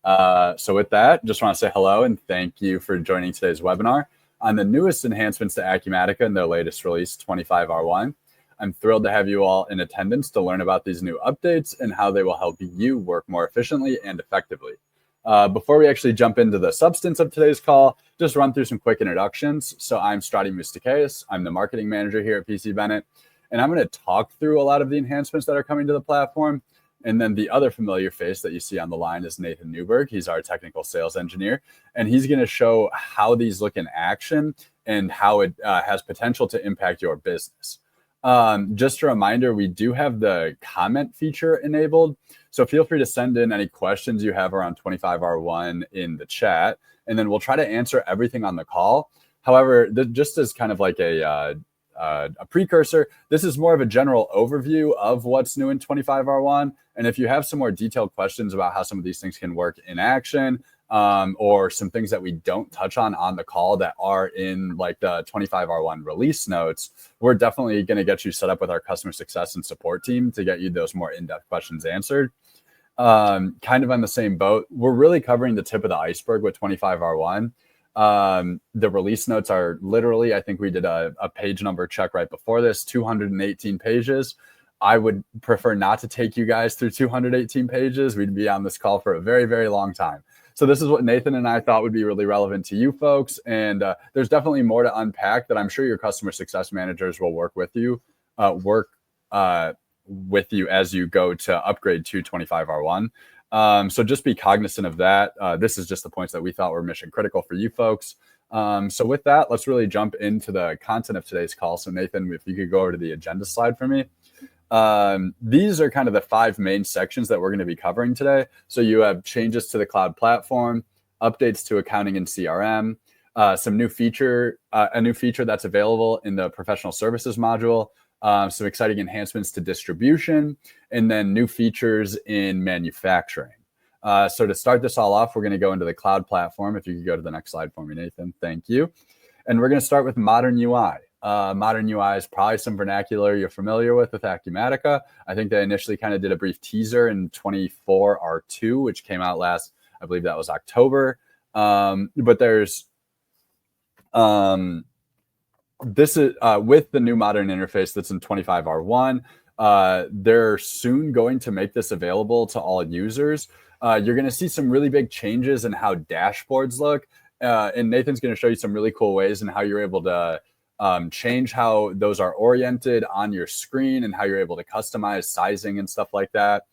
So with that, just want to say hello and thank you for joining today's webinar on the newest enhancements to Acumatica in their latest release, 25R1. I'm thrilled to have you all in attendance to learn about these new updates and how they will help you work more efficiently and effectively. Before we actually jump into the substance of today's call, just run through some quick introductions. So I'm Strati Moustakis. I'm the marketing manager here at PC Bennett, and I'm going to talk through a lot of the enhancements that are coming to the platform. And then the other familiar face that you see on the line is Nathan Newberg. He's our technical sales engineer, and he's going to show how these look in action and how it has potential to impact your business. Just a reminder, we do have the comment feature enabled. So feel free to send in any questions you have around 25R1 in the chat, and then we'll try to answer everything on the call. However, just as kind of like a precursor, this is more of a general overview of what's new in 25R1. And if you have some more detailed questions about how some of these things can work in action, or some things that we don't touch on the call that are in like the 25R1 release notes, we're definitely going to get you set up with our customer success and support team to get you those more in-depth questions answered. Kind of on the same boat, we're really covering the tip of the iceberg with 25R1. The release notes are literally, I think we did a page number check right before this, 218 pages. I would prefer not to take you guys through 218 pages. We'd be on this call for a very, very long time. So this is what Nathan and I thought would be really relevant to you folks. And there's definitely more to unpack that I'm sure your customer success managers will work with you as you go to upgrade to 25R1. So just be cognizant of that. This is just the points that we thought were mission critical for you folks. So with that, let's really jump into the content of today's call. So Nathan, if you could go over to the agenda slide for me. These are kind of the 5 main sections that we're going to be covering today. So you have changes to the cloud platform, updates to accounting and CRM, a new feature that's available in the professional services module, some exciting enhancements to distribution, and then new features in manufacturing. So to start this all off, we're going to go into the cloud platform. If you could go to the next slide for me, Nathan. Thank you. And we're going to start with modern UI. Modern UI is probably some vernacular you're familiar with Acumatica. I think they initially kind of did a brief teaser in 24R2, which came out last, I believe that was October. But there's this is with the new modern interface that's in 25R1. They're soon going to make this available to all users. You're going to see some really big changes in how dashboards look. And Nathan's going to show you some really cool ways in how you're able to change how those are oriented on your screen and how you're able to customize sizing and stuff like that.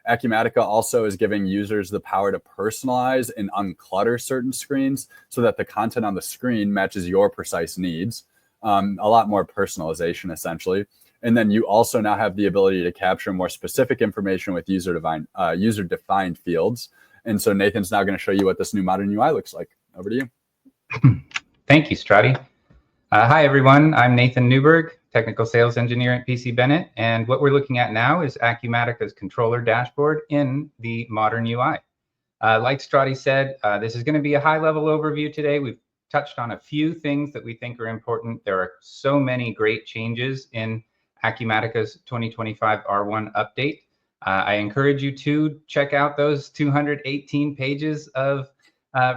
Acumatica also is giving users the power to personalize and unclutter certain screens so that the content on the screen matches your precise needs. A lot more personalization, essentially. And then you also now have the ability to capture more specific information with user-defined fields. And so Nathan's now going to show you what this new modern UI looks like. Over to you. Thank you, Strati. Hi, everyone. I'm Nathan Newberg, technical sales engineer at PC Bennett. And what we're looking at now is Acumatica's controller dashboard in the modern UI. Like Strati said, this is going to be a high-level overview today. We've touched on a few things that we think are important. There are so many great changes in Acumatica's 2025 R1 update. I encourage you to check out those 218 pages of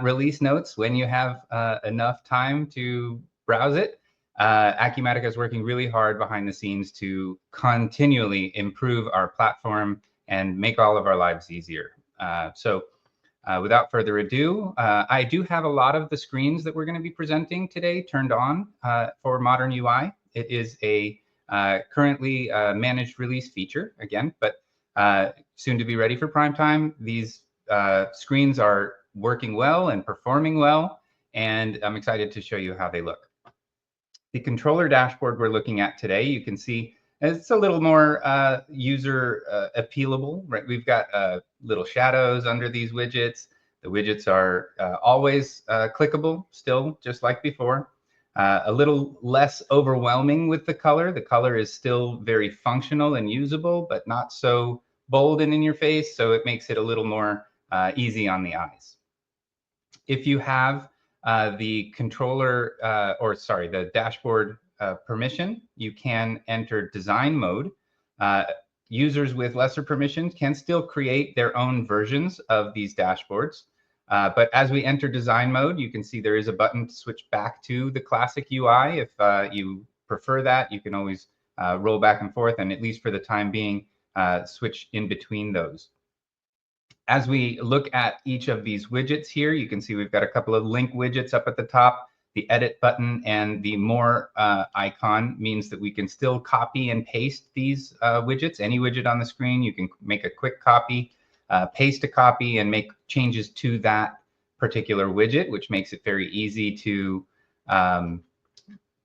release notes when you have enough time to browse it. Acumatica is working really hard behind the scenes to continually improve our platform and make all of our lives easier. Without further ado, I do have a lot of the screens that we're going to be presenting today turned on for modern UI. It is a currently managed release feature again, but soon to be ready for prime time. These screens are working well and performing well, and I'm excited to show you how they look. The controller dashboard we're looking at today, you can see it's a little more user appealable, right? We've got little shadows under these widgets. The widgets are always clickable still, just like before. A little less overwhelming with the color. The color is still very functional and usable, but not so bold and in your face, so it makes it a little more easy on the eyes. If you have the controller, the dashboard permission, you can enter design mode. users with lesser permissions can still create their own versions of these dashboards. But as we enter design mode, you can see there is a button to switch back to the classic UI. If you prefer that, you can always roll back and forth, and at least for the time being, switch in between those. As we look at each of these widgets here, you can see we've got a couple of link widgets up at the top. The edit button and the more icon means that we can still copy and paste these widgets. Any widget on the screen, you can make a quick copy, paste a copy, and make changes to that particular widget, which makes it very easy to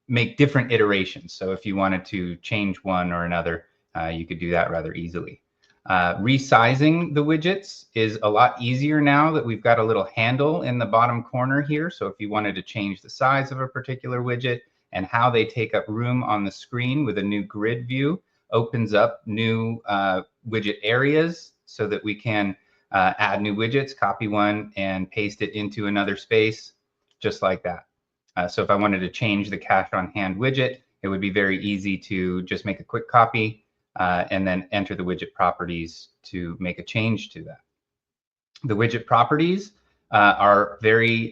make different iterations. So if you wanted to change one or another, you could do that rather easily. Resizing the widgets is a lot easier now that we've got a little handle in the bottom corner here. So if you wanted to change the size of a particular widget and how they take up room on the screen with a new grid view, opens up new widget areas so that we can add new widgets, copy one, and paste it into another space, just like that. So if I wanted to change the cash on hand widget, it would be very easy to just make a quick copy and then enter the widget properties to make a change to that. The widget properties are very,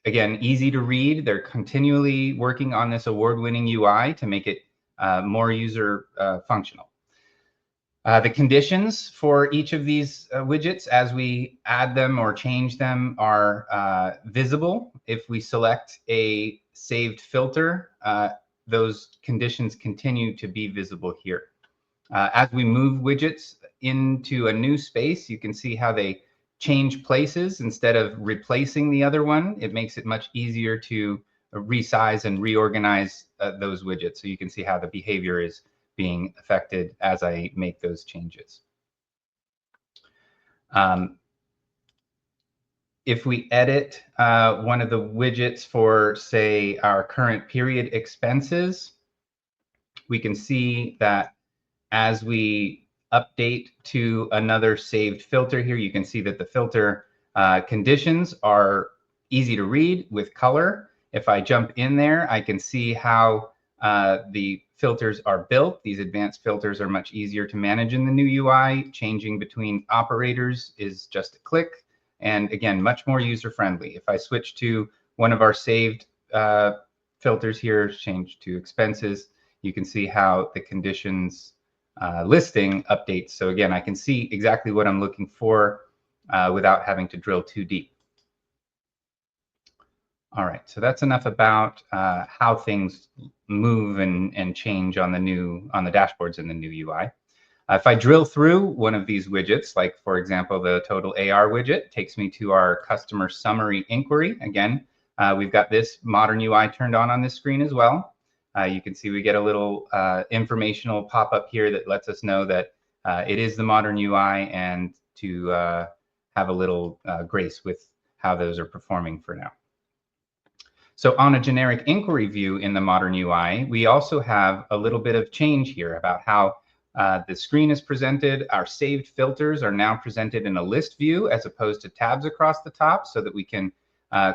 again, easy to read. They're continually working on this award-winning UI to make it more user functional. The conditions for each of these widgets as we add them or change them are visible. If we select a saved filter, those conditions continue to be visible here. As we move widgets into a new space, you can see how they change places instead of replacing the other one. It makes it much easier to resize and reorganize those widgets. So you can see how the behavior is being affected as I make those changes. If we edit one of the widgets for, say, our current period expenses, we can see that as we update to another saved filter here, you can see that the filter conditions are easy to read with color. If I jump in there, I can see how the filters are built. These advanced filters are much easier to manage in the new UI. Changing between operators is just a click. And again, much more user-friendly. If I switch to one of our saved filters here, change to expenses, you can see how the conditions listing updates. So again, I can see exactly what I'm looking for without having to drill too deep. All right, so that's enough about how things move and change on the dashboards in the new UI. If I drill through one of these widgets, like for example, the total AR widget takes me to our customer summary inquiry. Again, we've got this modern UI turned on this screen as well. You can see we get a little informational pop-up here that lets us know that it is the modern UI and to have a little grace with how those are performing for now. So on a generic inquiry view in the modern UI, we also have a little bit of change here about how the screen is presented. Our saved filters are now presented in a list view as opposed to tabs across the top, so that we can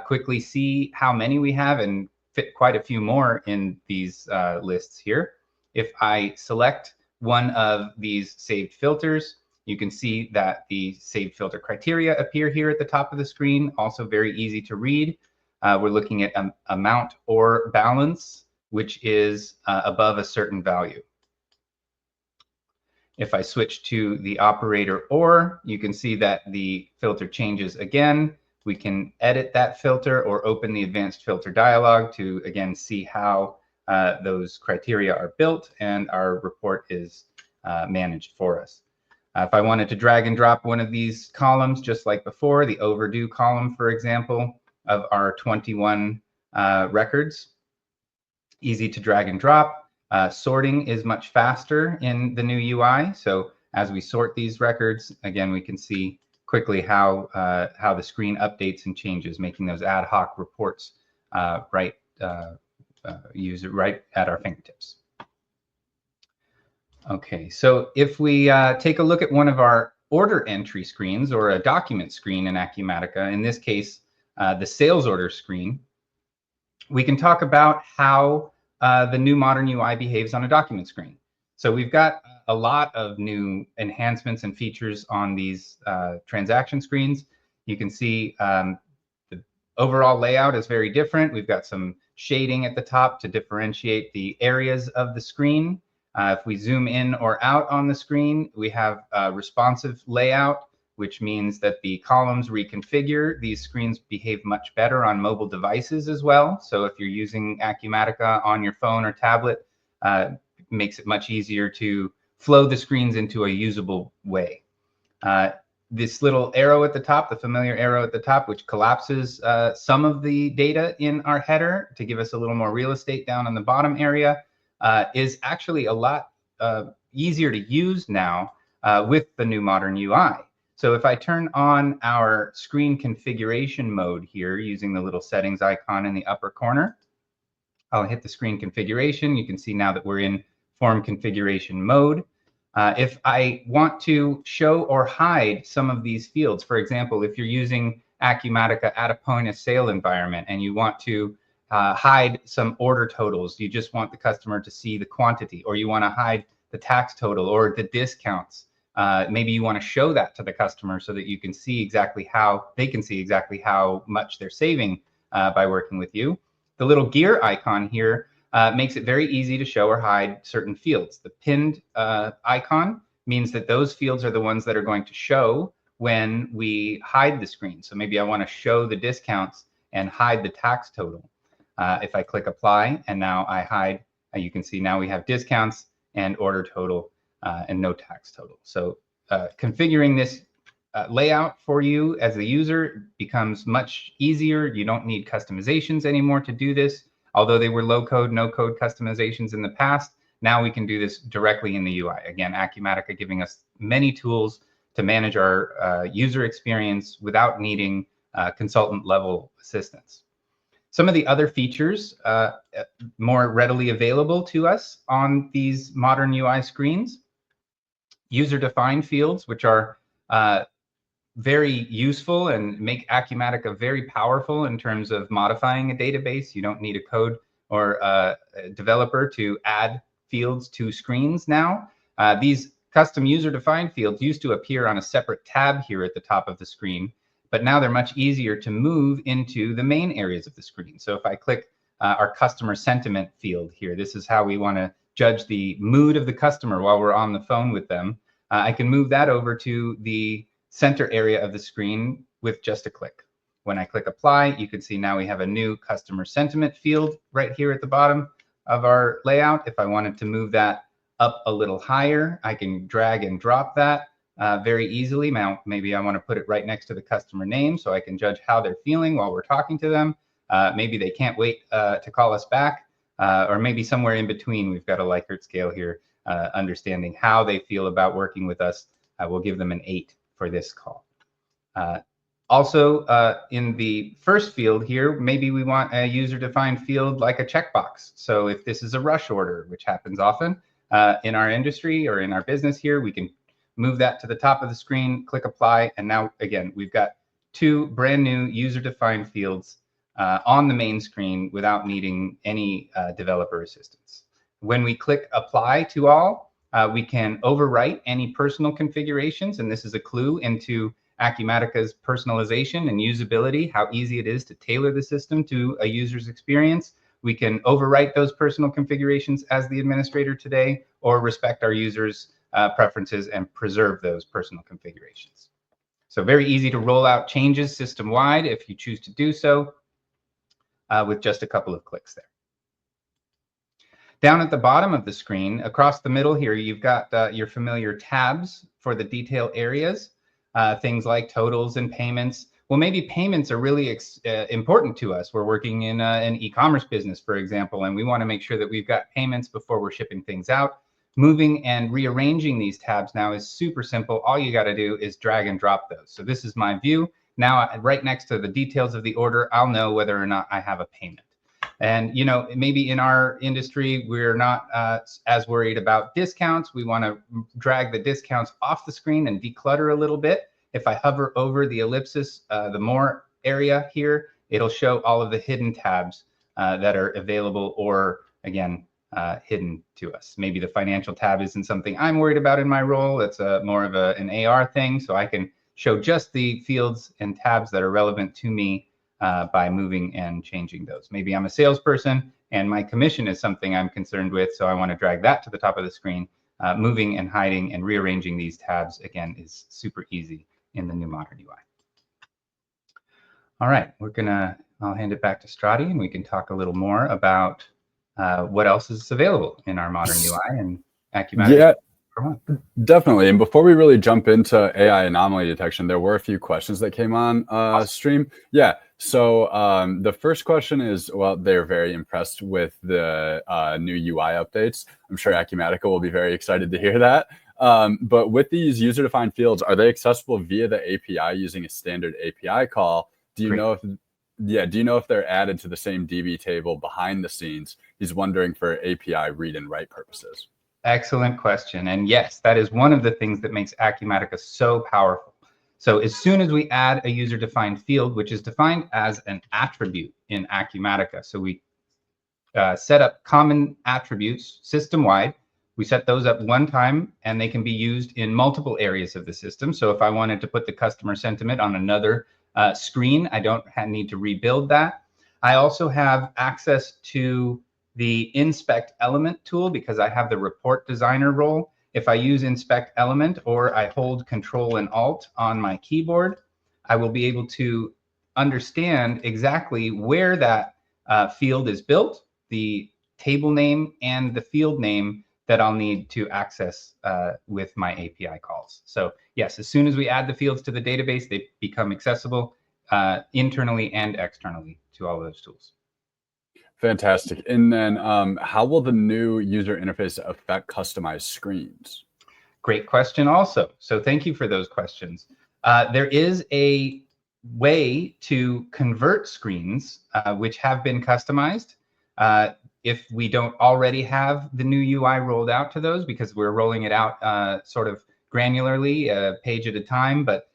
quickly see how many we have and fit quite a few more in these lists here. If I select one of these saved filters, you can see that the saved filter criteria appear here at the top of the screen, also very easy to read. We're looking at amount or balance, which is above a certain value. If I switch to the operator or, you can see that the filter changes again. We can edit that filter or open the advanced filter dialog to, again, see how those criteria are built and our report is managed for us. If I wanted to drag and drop one of these columns, just like before, the overdue column, for example, of our 21 records, easy to drag and drop. Sorting is much faster in the new UI. So as we sort these records, again, we can see quickly how the screen updates and changes, making those ad hoc reports right at our fingertips. Okay, so if we take a look at one of our order entry screens or a document screen in Acumatica, in this case, the sales order screen, we can talk about how the new modern UI behaves on a document screen. So we've got a lot of new enhancements and features on these transaction screens. You can see the overall layout is very different. We've got some shading at the top to differentiate the areas of the screen. If we zoom in or out on the screen, we have a responsive layout, which means that the columns reconfigure. These screens behave much better on mobile devices as well. So if you're using Acumatica on your phone or tablet, makes it much easier to flow the screens into a usable way. This little arrow at the top, the familiar arrow at the top, which collapses some of the data in our header to give us a little more real estate down on the bottom area, is actually a lot easier to use now with the new modern UI. So if I turn on our screen configuration mode here using the little settings icon in the upper corner, I'll hit the screen configuration. You can see now that we're in form configuration mode. If I want to show or hide some of these fields, for example, if you're using Acumatica at a point of sale environment and you want to hide some order totals, you just want the customer to see the quantity, or you want to hide the tax total or the discounts. Maybe you want to show that to the customer so that you can see exactly how they can see exactly how much they're saving by working with you. The little gear icon here makes it very easy to show or hide certain fields. The pinned icon means that those fields are the ones that are going to show when we hide the screen. So maybe I want to show the discounts and hide the tax total. If I click apply and now I hide, you can see now we have discounts and order total and no tax total. So configuring this layout for you as a user becomes much easier. You don't need customizations anymore to do this. Although they were low code, no code customizations in the past, now we can do this directly in the UI. Again, Acumatica giving us many tools to manage our user experience without needing consultant level assistance. Some of the other features more readily available to us on these modern UI screens: user-defined fields, which are very useful and make Acumatica very powerful in terms of modifying a database. You don't need a code or a developer to add fields to screens now. These custom user-defined fields used to appear on a separate tab here at the top of the screen, but now they're much easier to move into the main areas of the screen. So if I click our customer sentiment field here, this is how we want to judge the mood of the customer while we're on the phone with them. I can move that over to the center area of the screen with just a click. When I click apply, you can see now we have a new customer sentiment field right here at the bottom of our layout. If I wanted to move that up a little higher, I can drag and drop that very easily. Now, maybe I want to put it right next to the customer name so I can judge how they're feeling while we're talking to them. Maybe they can't wait to call us back, or maybe somewhere in between. We've got a Likert scale here, understanding how they feel about working with us. We'll give them an 8 for this call. Also, in the first field here, maybe we want a user-defined field like a checkbox. So if this is a rush order, which happens often in our industry or in our business here, we can move that to the top of the screen, click apply, and now, again, we've got 2 brand new user-defined fields on the main screen without needing any developer assistance. When we click apply to all, we can overwrite any personal configurations, and this is a clue into Acumatica's personalization and usability, how easy it is to tailor the system to a user's experience. We can overwrite those personal configurations as the administrator today, or respect our users' preferences and preserve those personal configurations. So very easy to roll out changes system-wide if you choose to do so with just a couple of clicks there. Down at the bottom of the screen, across the middle here, you've got your familiar tabs for the detail areas, things like totals and payments. Well, maybe payments are really important to us. We're working in an e-commerce business, for example, and we want to make sure that we've got payments before we're shipping things out. Moving and rearranging these tabs now is super simple. All you got to do is drag and drop those. So this is my view. Now, right next to the details of the order, I'll know whether or not I have a payment. And, you know, maybe in our industry, we're not as worried about discounts. We want to drag the discounts off the screen and declutter a little bit. If I hover over the ellipsis, the more area here, it'll show all of the hidden tabs that are available, or again, hidden to us. Maybe the financial tab isn't something I'm worried about in my role. It's more of an AR thing, so I can show just the fields and tabs that are relevant to me by moving and changing those. Maybe I'm a salesperson and my commission is something I'm concerned with, so I want to drag that to the top of the screen. Moving and hiding and rearranging these tabs, again, is super easy in the new modern UI. All right, I'll hand it back to Strati and we can talk a little more about what else is available in our modern UI and Acumatica. Yeah, definitely. And before we really jump into AI anomaly detection, there were a few questions that came on stream. Yeah. So the first question is, well, they're very impressed with the new UI updates. I'm sure Acumatica will be very excited to hear that. But with these user-defined fields, are they accessible via the API using a standard API call? Do you know if they're added to the same DB table behind the scenes? He's wondering for API read and write purposes. Excellent question. And yes, that is one of the things that makes Acumatica so powerful. So as soon as we add a user-defined field, which is defined as an attribute in Acumatica, so we set up common attributes system-wide. We set those up one time, and they can be used in multiple areas of the system. So if I wanted to put the customer sentiment on another screen, I don't need to rebuild that. I also have access to the inspect element tool because I have the report designer role. If I use inspect element or I hold Control and Alt on my keyboard, I will be able to understand exactly where that field is built, the table name and the field name that I'll need to access with my API calls. So yes, as soon as we add the fields to the database, they become accessible internally and externally to all of those tools. Fantastic. And then how will the new user interface affect customized screens? Great question also. So thank you for those questions. There is a way to convert screens which have been customized if we don't already have the new UI rolled out to those, because we're rolling it out sort of granularly, a page at a time. But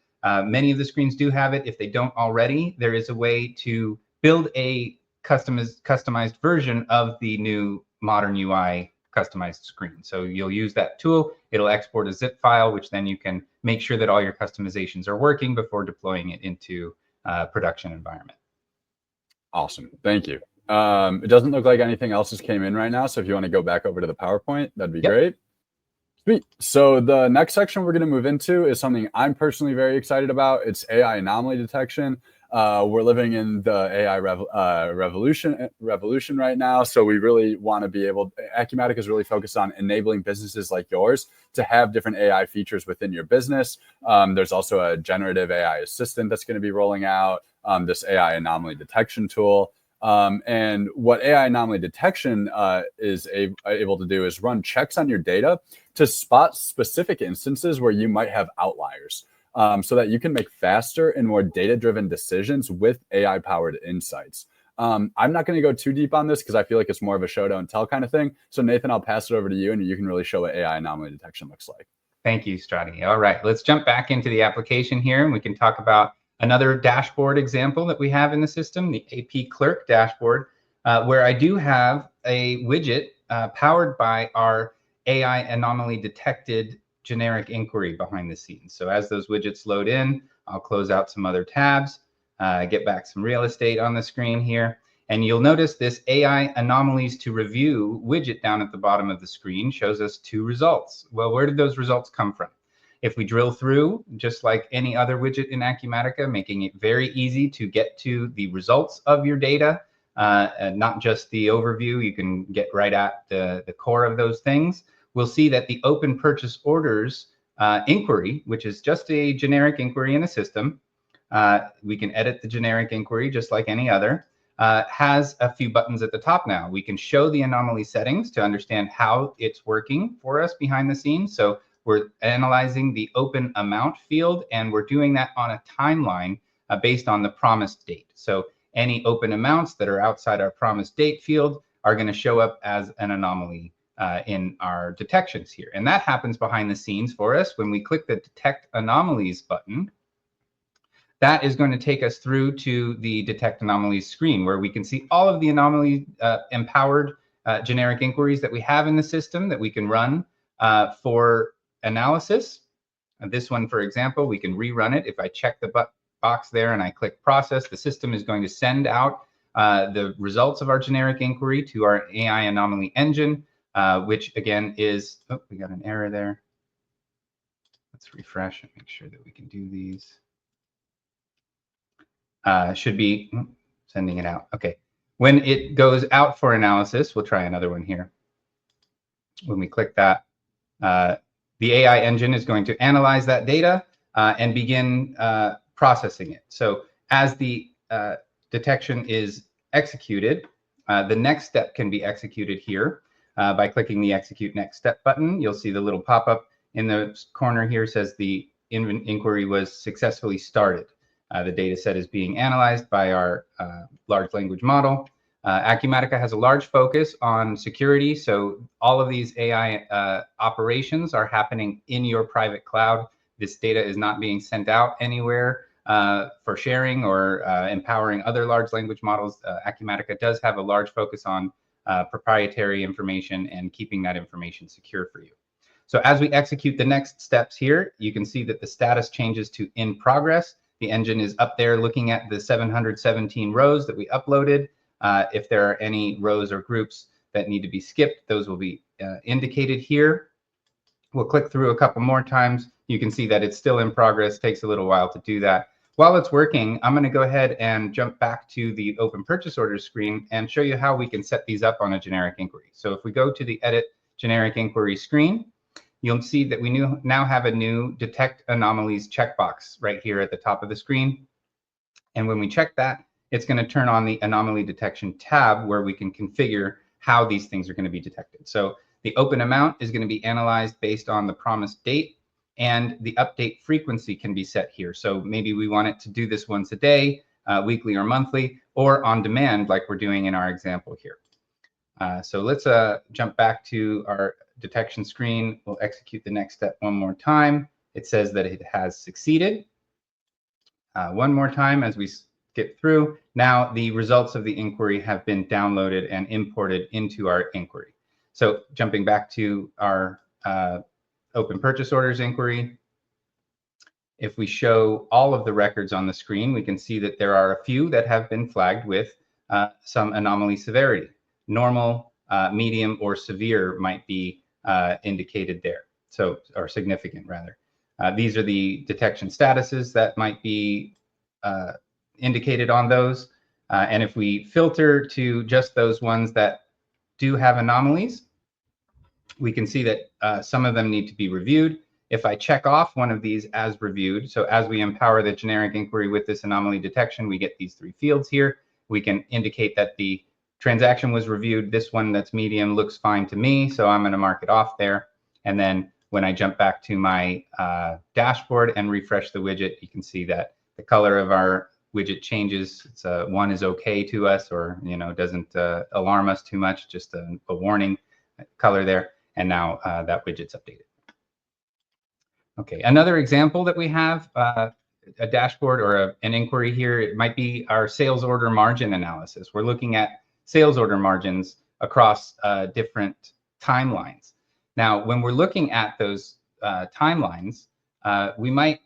many of the screens do have it. If they don't already, there is a way to build a customized version of the new modern UI customized screen. So you'll use that tool. It'll export a zip file, which then you can make sure that all your customizations are working before deploying it into a production environment. Awesome. Thank you. It doesn't look like anything else has came in right now. So if you want to go back over to the PowerPoint, that'd be great. Sweet. So the next section we're going to move into is something I'm personally very excited about. It's AI anomaly detection. We're living in the AI revolution right now. So we really want to be Acumatica is really focused on enabling businesses like yours to have different AI features within your business. There's also a generative AI assistant that's going to be rolling out, this AI anomaly detection tool. And what AI anomaly detection is able to do is run checks on your data to spot specific instances where you might have outliers, so that you can make faster and more data-driven decisions with AI-powered insights. I'm not going to go too deep on this because I feel like it's more of a show don't tell kind of thing. So Nathan, I'll pass it over to you and you can really show what AI anomaly detection looks like. Thank you, Strati. All right, let's jump back into the application here and we can talk about another dashboard example that we have in the system, the AP Clerk dashboard, where I do have a widget powered by our AI anomaly detected generic inquiry behind the scenes. So as those widgets load in, I'll close out some other tabs, get back some real estate on the screen here. And you'll notice this AI anomalies to review widget down at the bottom of the screen shows us 2 results. Well, where did those results come from? If we drill through, just like any other widget in Acumatica, making it very easy to get to the results of your data, and not just the overview, you can get right at the core of those things. We'll see that the open purchase orders inquiry, which is just a generic inquiry in the system, we can edit the generic inquiry just like any other, has a few buttons at the top now. We can show the anomaly settings to understand how it's working for us behind the scenes. So we're analyzing the open amount field, and we're doing that on a timeline based on the promised date. So any open amounts that are outside our promised date field are going to show up as an anomaly in our detections here. And that happens behind the scenes for us. When we click the Detect Anomalies button, that is going to take us through to the Detect Anomalies screen, where we can see all of the anomaly empowered generic inquiries that we have in the system that we can run for analysis. This one, for example, we can rerun it. If I check the box there and I click process, the system is going to send out the results of our generic inquiry to our AI anomaly engine, which again is, oh, we got an error there. Let's refresh and make sure that we can do these. Should be sending it out. Okay. When it goes out for analysis, we'll try another one here. When we click that, the AI engine is going to analyze that data and begin processing it. So as the detection is executed, the next step can be executed here by clicking the Execute Next Step button. You'll see the little pop-up in the corner here says the inquiry was successfully started. The data set is being analyzed by our large language model. Acumatica has a large focus on security, so all of these AI operations are happening in your private cloud. This data is not being sent out anywhere for sharing or empowering other large language models. Acumatica does have a large focus on proprietary information and keeping that information secure for you. So as we execute the next steps here, you can see that the status changes to in progress. The engine is up there looking at the 717 rows that we uploaded. If there are any rows or groups that need to be skipped, those will be indicated here. We'll click through a couple more times. You can see that it's still in progress. Takes a little while to do that. While it's working, I'm going to go ahead and jump back to the open purchase orders screen and show you how we can set these up on a generic inquiry. So if we go to the edit generic inquiry screen, you'll see that we now have a new detect anomalies checkbox right here at the top of the screen. And when we check that, it's going to turn on the anomaly detection tab where we can configure how these things are going to be detected. So the open amount is going to be analyzed based on the promised date, and the update frequency can be set here. So maybe we want it to do this once a day, weekly or monthly, or on demand like we're doing in our example here. So let's jump back to our detection screen. We'll execute the next step one more time. It says that it has succeeded. One more time as we skip through. Now the results of the inquiry have been downloaded and imported into our inquiry. So jumping back to our open purchase orders inquiry, if we show all of the records on the screen, we can see that there are a few that have been flagged with some anomaly severity. Normal, medium, or severe might be indicated there, so, or significant rather. These are the detection statuses that might be indicated on those. And if we filter to just those ones that do have anomalies, we can see that some of them need to be reviewed. If I check off one of these as reviewed, so as we empower the generic inquiry with this anomaly detection, we get these three fields here. We can indicate that the transaction was reviewed. This one that's medium looks fine to me, so I'm going to mark it off there. And then when I jump back to my dashboard and refresh the widget, you can see that the color of our widget changes. It's one is okay to us, or doesn't alarm us too much, just a warning color there. And now that widget's updated. Okay, another example that we have, a dashboard or an inquiry here, it might be our sales order margin analysis. We're looking at sales order margins across different timelines. Now, when we're looking at those timelines, we might,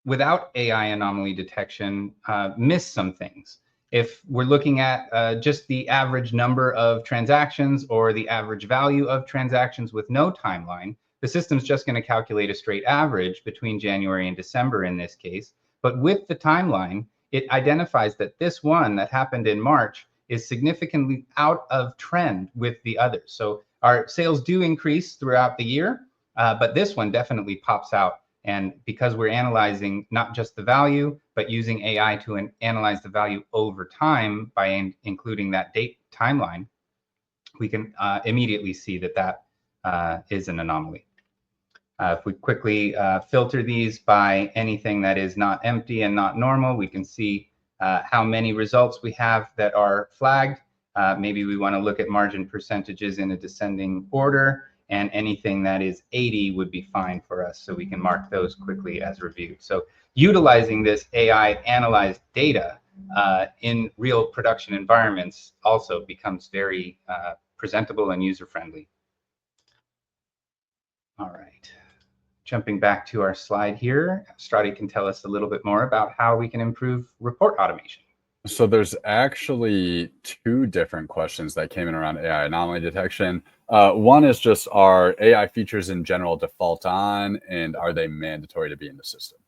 without AI anomaly detection, miss some things. If we're looking at just the average number of transactions or the average value of transactions with no timeline, the system's just going to calculate a straight average between January and December in this case. But with the timeline, it identifies that this one that happened in March is significantly out of trend with the others. So our sales do increase throughout the year, but this one definitely pops out. And because we're analyzing not just the value, but using AI to analyze the value over time by including that date timeline, we can immediately see that that is an anomaly. If we quickly filter these by anything that is not empty and not normal, we can see how many results we have that are flagged. Maybe we want to look at margin percentages in a descending order, and anything that is 80 would be fine for us, so we can mark those quickly as reviewed. So utilizing this AI analyzed data in real production environments also becomes very presentable and user-friendly. All right. Jumping back to our slide here, Strati can tell us a little bit more about how we can improve report automation. So there's actually two different questions that came in around AI anomaly detection. One is just, are AI features in general default on, and are they mandatory to be in the system?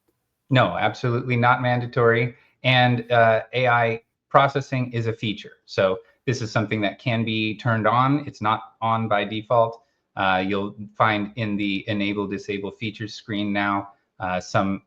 No, absolutely not mandatory. And AI processing is a feature. So this is something that can be turned on. It's not on by default. You'll find in the enable disable features screen now some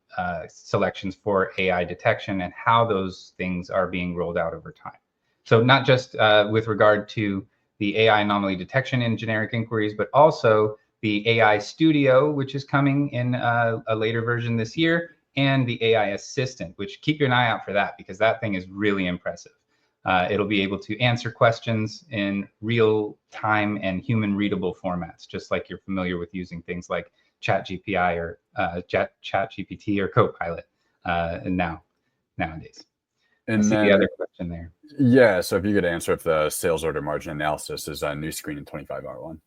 selections for AI detection and how those things are being rolled out over time. So not just with regard to the AI anomaly detection in generic inquiries, but also the AI Studio, which is coming in a later version this year, and the AI Assistant, which keep an eye out for that, because that thing is really impressive. It'll be able to answer questions in real time and human readable formats, just like you're familiar with using things like ChatGPT or ChatGPT or Copilot nowadays. And I see then the other question there. Yeah, so if you could answer if the sales order margin analysis is a new screen in 25R1.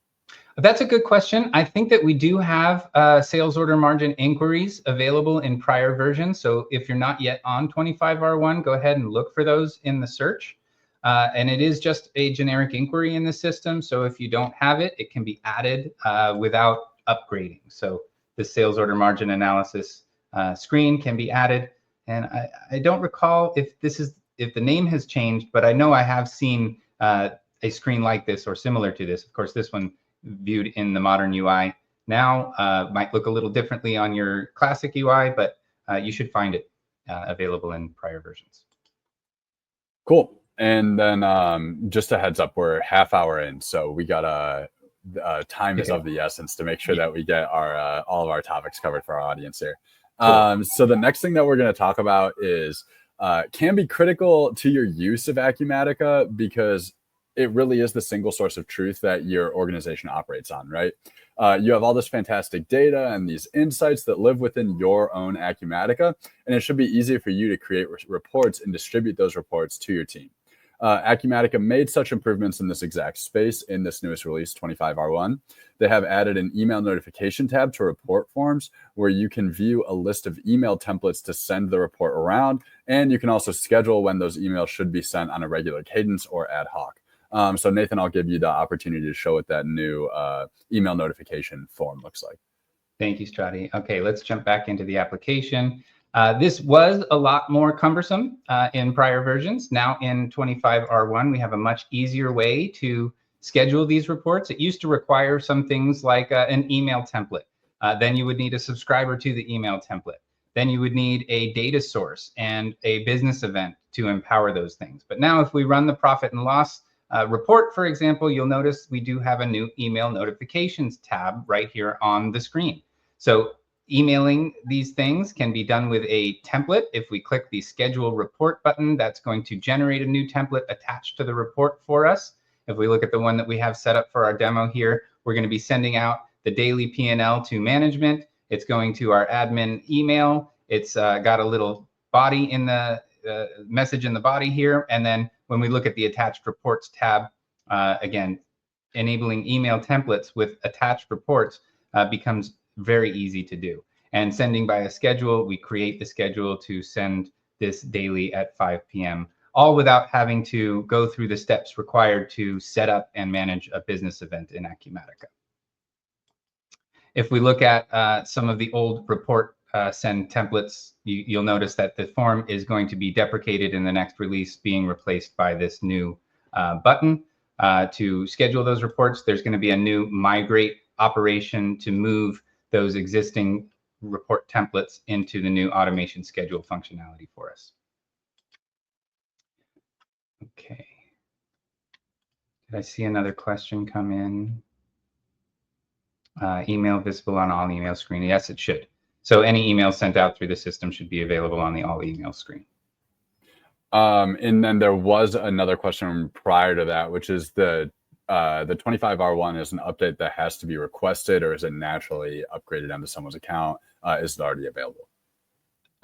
That's a good question. I think that we do have sales order margin inquiries available in prior versions. So if you're not yet on 25R1, go ahead and look for those in the search. And it is just a generic inquiry in the system. So if you don't have it, it can be added without upgrading. So the sales order margin analysis screen can be added. And I don't recall if the name has changed, but I know I have seen a screen like this or similar to this. Of course, this one viewed in the modern UI now might look a little differently on your classic UI, but you should find it available in prior versions. Cool. And then just a heads up, we're half hour in, so we got time is of the essence to make sure that we get our all of our topics covered for our audience here. Cool. So the next thing that we're going to talk about is can be critical to your use of Acumatica, because it really is the single source of truth that your organization operates on, right? You have all this fantastic data and these insights that live within your own Acumatica, and it should be easy for you to create reports and distribute those reports to your team. Acumatica made such improvements in this exact space in this newest release, 25R1. They have added an email notification tab to report forms where you can view a list of email templates to send the report around, and you can also schedule when those emails should be sent on a regular cadence or ad hoc. So Nathan, I'll give you the opportunity to show what that new email notification form looks like. Thank you, Strati. Okay, let's jump back into the application. This was a lot more cumbersome in prior versions. Now in 25R1, we have a much easier way to schedule these reports. It used to require some things like an email template. Then you would need a subscriber to the email template. Then you would need a data source and a business event to empower those things. But now if we run the profit and loss report, for example, you'll notice we do have a new email notifications tab right here on the screen. So emailing these things can be done with a template. If we click the schedule report button, that's going to generate a new template attached to the report for us. If we look at the one that we have set up for our demo here, we're going to be sending out the daily P&L to management. It's going to our admin email. It's got a little body in the message in the body here. And then when we look at the attached reports tab, again, enabling email templates with attached reports becomes very easy to do. And sending by a schedule, we create the schedule to send this daily at 5 p.m., all without having to go through the steps required to set up and manage a business event in Acumatica. If we look at some of the old report send templates, you'll notice that the form is going to be deprecated in the next release, being replaced by this new button to schedule those reports. There's going to be a new migrate operation to move those existing report templates into the new automation schedule functionality for us. Okay. Did I see another question come in? Email visible on all email screen. Yes, it should. So any email sent out through the system should be available on the all email screen. And then there was another question prior to that, which is the 25R1 is an update that has to be requested, or is it naturally upgraded onto someone's account? Is it already available?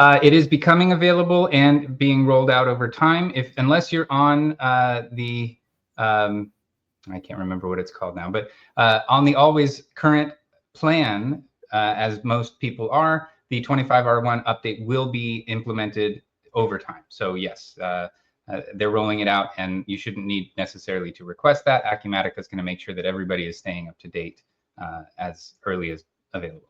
It is becoming available and being rolled out over time. Unless you're on I can't remember what it's called now, but on the always current plan, as most people are, the 25R1 update will be implemented over time. So yes, they're rolling it out, and you shouldn't need necessarily to request that. Acumatica is going to make sure that everybody is staying up to date as early as available.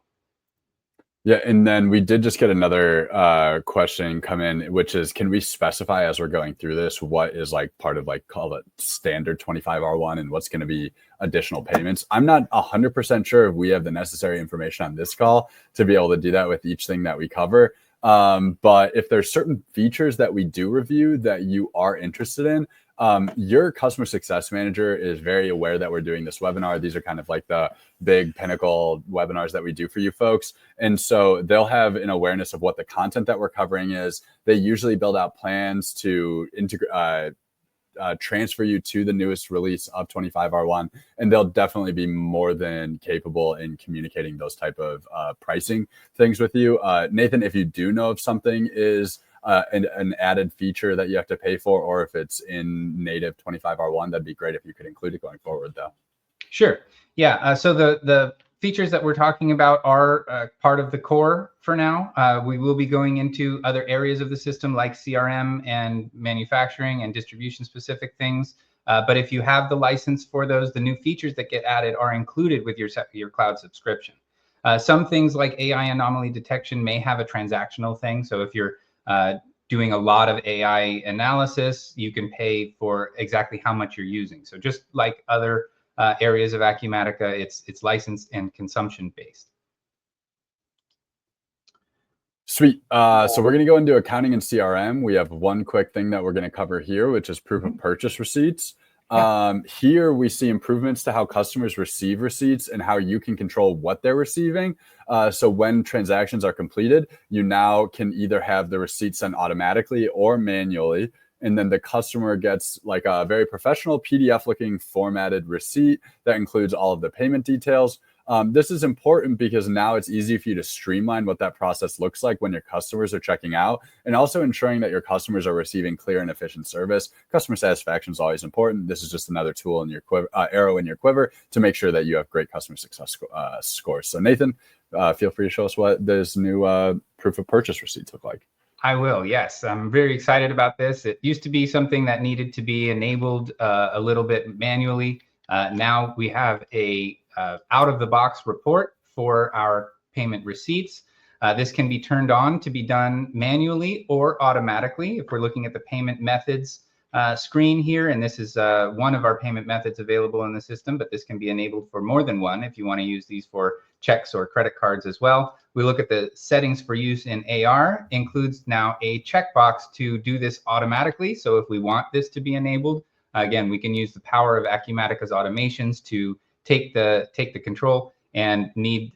Yeah, and then we did just get another question come in, which is, can we specify as we're going through this what is like part of like call it standard 25R1 and what's going to be additional payments? I'm not 100% sure if we have the necessary information on this call to be able to do that with each thing that we cover. But if there's certain features that we do review that you are interested in, your customer success manager is very aware that we're doing this webinar. These are kind of like the big pinnacle webinars that we do for you folks. And so they'll have an awareness of what the content that we're covering is. They usually build out plans to transfer you to the newest release of 25R1, and they'll definitely be more than capable in communicating those type of pricing things with you. Nathan, if you do know if something is an added feature that you have to pay for, or if it's in native 25R1, that'd be great if you could include it going forward, though. Sure. Yeah. So the features that we're talking about are part of the core for now. We will be going into other areas of the system like CRM and manufacturing and distribution specific things. But if you have the license for those, the new features that get added are included with your cloud subscription. Some things like AI anomaly detection may have a transactional thing. So if you're doing a lot of AI analysis, you can pay for exactly how much you're using. So just like other areas of Acumatica, it's licensed and consumption based. Sweet. So we're going to go into accounting and CRM. We have one quick thing that we're going to cover here, which is proof of purchase receipts. Here we see improvements to how customers receive receipts and how you can control what they're receiving. So when transactions are completed, you now can either have the receipt sent automatically or manually. And then the customer gets like a very professional PDF looking formatted receipt that includes all of the payment details. This is important because now it's easy for you to streamline what that process looks like when your customers are checking out, and also ensuring that your customers are receiving clear and efficient service. Customer satisfaction is always important. This is just another tool in your quiver, arrow in your quiver to make sure that you have great customer success scores. So Nathan, feel free to show us what this new proof of purchase receipts look like. I will, yes. I'm very excited about this. It used to be something that needed to be enabled a little bit manually. Now we have a out-of-the-box report for our payment receipts. This can be turned on to be done manually or automatically. If we're looking at the payment methods screen here, and this is one of our payment methods available in the system, but this can be enabled for more than one if you want to use these for checks or credit cards as well. We look at the settings for use in AR, includes now a checkbox to do this automatically. So if we want this to be enabled, again, we can use the power of Acumatica's automations to take the control and need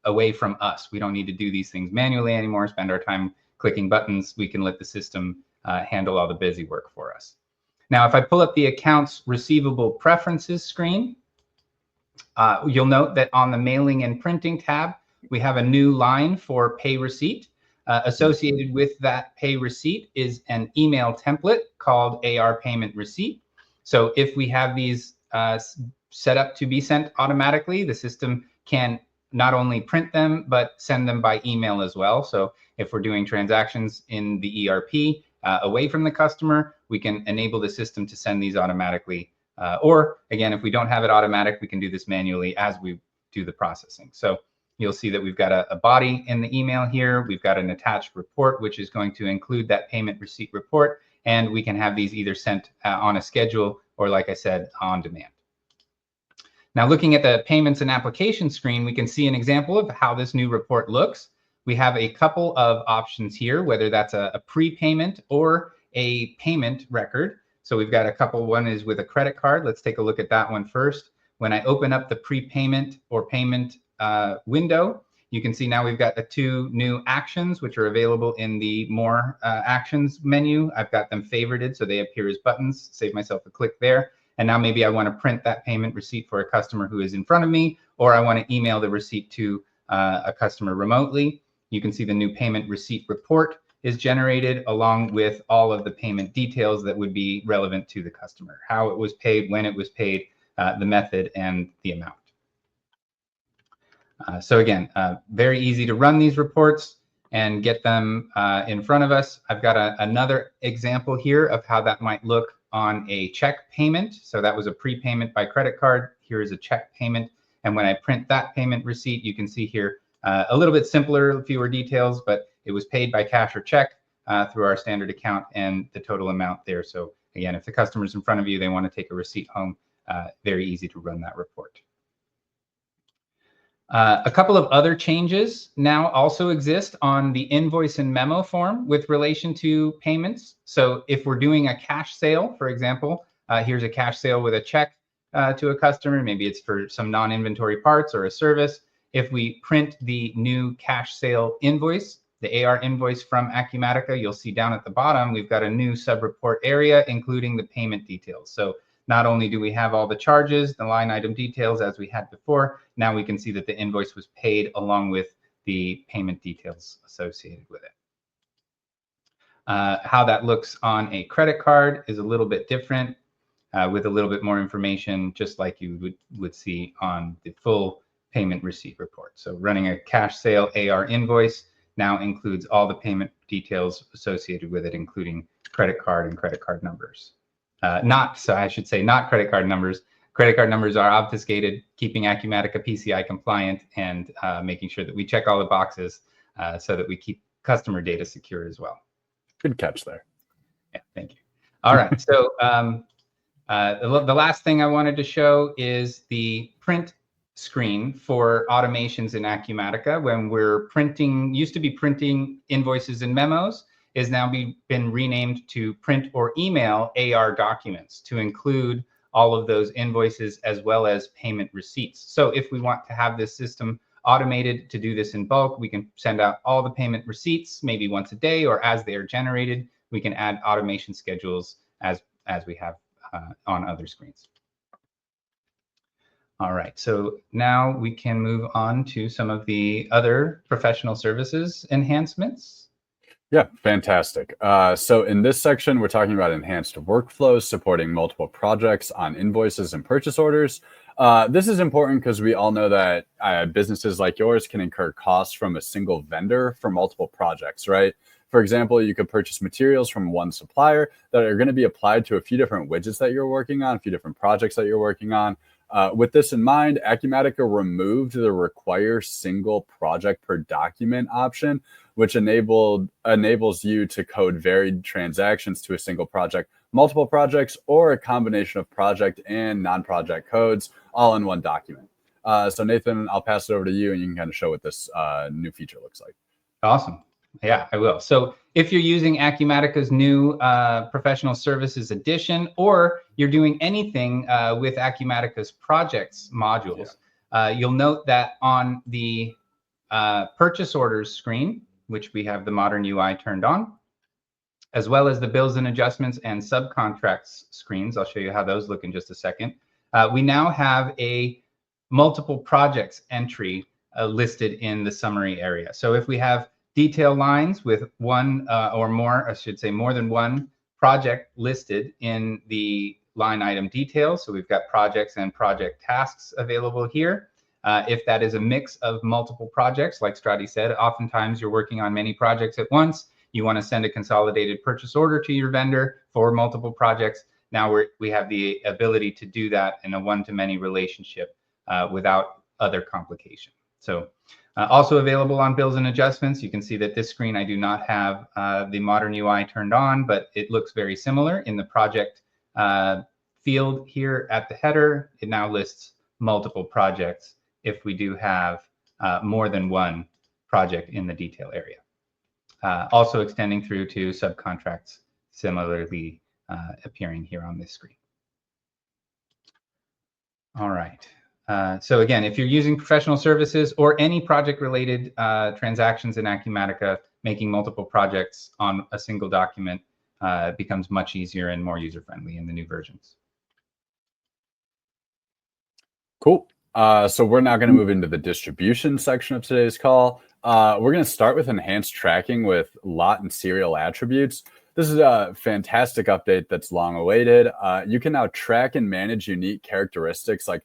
away from us. We don't need to do these things manually anymore, spend our time clicking buttons. We can let the system handle all the busy work for us. Now, if I pull up the accounts receivable preferences screen, you'll note that on the mailing and printing tab, we have a new line for pay receipt. Associated with that pay receipt is an email template called AR payment receipt. So if we have these set up to be sent automatically, the system can not only print them, but send them by email as well. So if we're doing transactions in the ERP away from the customer, we can enable the system to send these automatically. Or again, if we don't have it automatic, we can do this manually as we do the processing. So you'll see that we've got a body in the email here. We've got an attached report, which is going to include that payment receipt report. And we can have these either sent on a schedule or, like I said, on demand. Now, looking at the payments and application screen, we can see an example of how this new report looks. We have a couple of options here, whether that's a prepayment or a payment record. So we've got a couple. One is with a credit card. Let's take a look at that one first. When I open up the prepayment or payment window, you can see now we've got the two new actions, which are available in the more actions menu. I've got them favorited, so they appear as buttons. Save myself a click there. And now maybe I want to print that payment receipt for a customer who is in front of me, or I want to email the receipt to a customer remotely. you can see the new payment receipt report is generated along with all of the payment details that would be relevant to the customer, how it was paid, when it was paid, the method, and the amount. So again, very easy to run these reports and get them in front of us. I've got another example here of how that might look on a check payment. So that was a prepayment by credit card. Here is a check payment. And when I print that payment receipt, you can see here a little bit simpler, fewer details, but it was paid by cash or check through our standard account and the total amount there. So again, if the customer's in front of you, they want to take a receipt home, very easy to run that report. A couple of other changes now also exist on the invoice and memo form with relation to payments. So if we're doing a cash sale, for example, here's a cash sale with a check to a customer, maybe it's for some non-inventory parts or a service. If we print the new cash sale invoice, the AR invoice from Acumatica, you'll see down at the bottom, we've got a new sub-report area, including the payment details. So not only do we have all the charges, the line item details as we had before, now we can see that the invoice was paid along with the payment details associated with it. How that looks on a credit card is a little bit different with a little bit more information, just like you would see on the full payment receipt report. So running a cash sale AR invoice now includes all the payment details associated with it, including credit card and credit card numbers. Not credit card numbers. Credit card numbers are obfuscated, keeping Acumatica PCI compliant and making sure that we check all the boxes so that we keep customer data secure as well. Good catch there. Yeah, thank you. All right, so the last thing I wanted to show is the print screen for automations in Acumatica. When we're printing, used to be printing invoices and memos, is now been renamed to print or email AR documents to include all of those invoices as well as payment receipts. So if we want to have this system automated to do this in bulk, we can send out all the payment receipts maybe once a day, or as they are generated, we can add automation schedules as we have on other screens. All right, so now we can move on to some of the other professional services enhancements. Yeah, fantastic. So in this section, we're talking about enhanced workflows supporting multiple projects on invoices and purchase orders. This is important because we all know that businesses like yours can incur costs from a single vendor for multiple projects, right? For example, you could purchase materials from one supplier that are going to be applied to a few different widgets that you're working on, a few different projects that you're working on. With this in mind, Acumatica removed the require single project per document option, which enables you to code varied transactions to a single project, multiple projects, or a combination of project and non-project codes all in one document. So Nathan, I'll pass it over to you and you can kind of show what this new feature looks like. Awesome. Yeah, I will. So if you're using Acumatica's new professional services edition, or you're doing anything with Acumatica's projects modules, you'll note that on the purchase orders screen, which we have the modern UI turned on, as well as the bills and adjustments and subcontracts screens. I'll show you how those look in just a second. We now have a multiple projects entry listed in the summary area. So if we have detail lines with one or more, I should say more than one project listed in the line item details. So we've got projects and project tasks available here. If that is a mix of multiple projects, like Strati said, oftentimes you're working on many projects at once. You want to send a consolidated purchase order to your vendor for multiple projects. Now we have the ability to do that in a one-to-many relationship without other complication. So also available on bills and adjustments. You can see that this screen, I do not have the modern UI turned on, but it looks very similar. In the project field here at the header, it now lists multiple projects if we do have more than one project in the detail area. Also extending through to subcontracts, similarly appearing here on this screen. All right. So again, if you're using professional services or any project-related transactions in Acumatica, making multiple projects on a single document becomes much easier and more user-friendly in the new versions. Cool. So we're now going to move into the distribution section of today's call. We're going to start with enhanced tracking with lot and serial attributes. This is a fantastic update that's long awaited. You can now track and manage unique characteristics like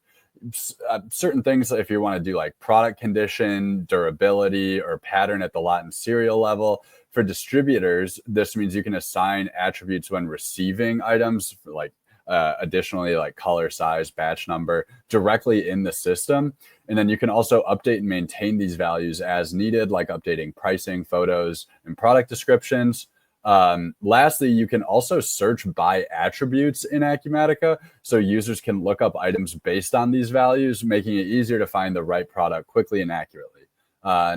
certain things. If you want to do like product condition, durability, or pattern at the lot and serial level. For distributors, this means you can assign attributes when receiving items, like additionally like color, size, batch number, directly in the system. And then you can also update and maintain these values as needed, like updating pricing, photos, and product descriptions. Lastly, you can also search by attributes in Acumatica, so users can look up items based on these values, making it easier to find the right product quickly and accurately.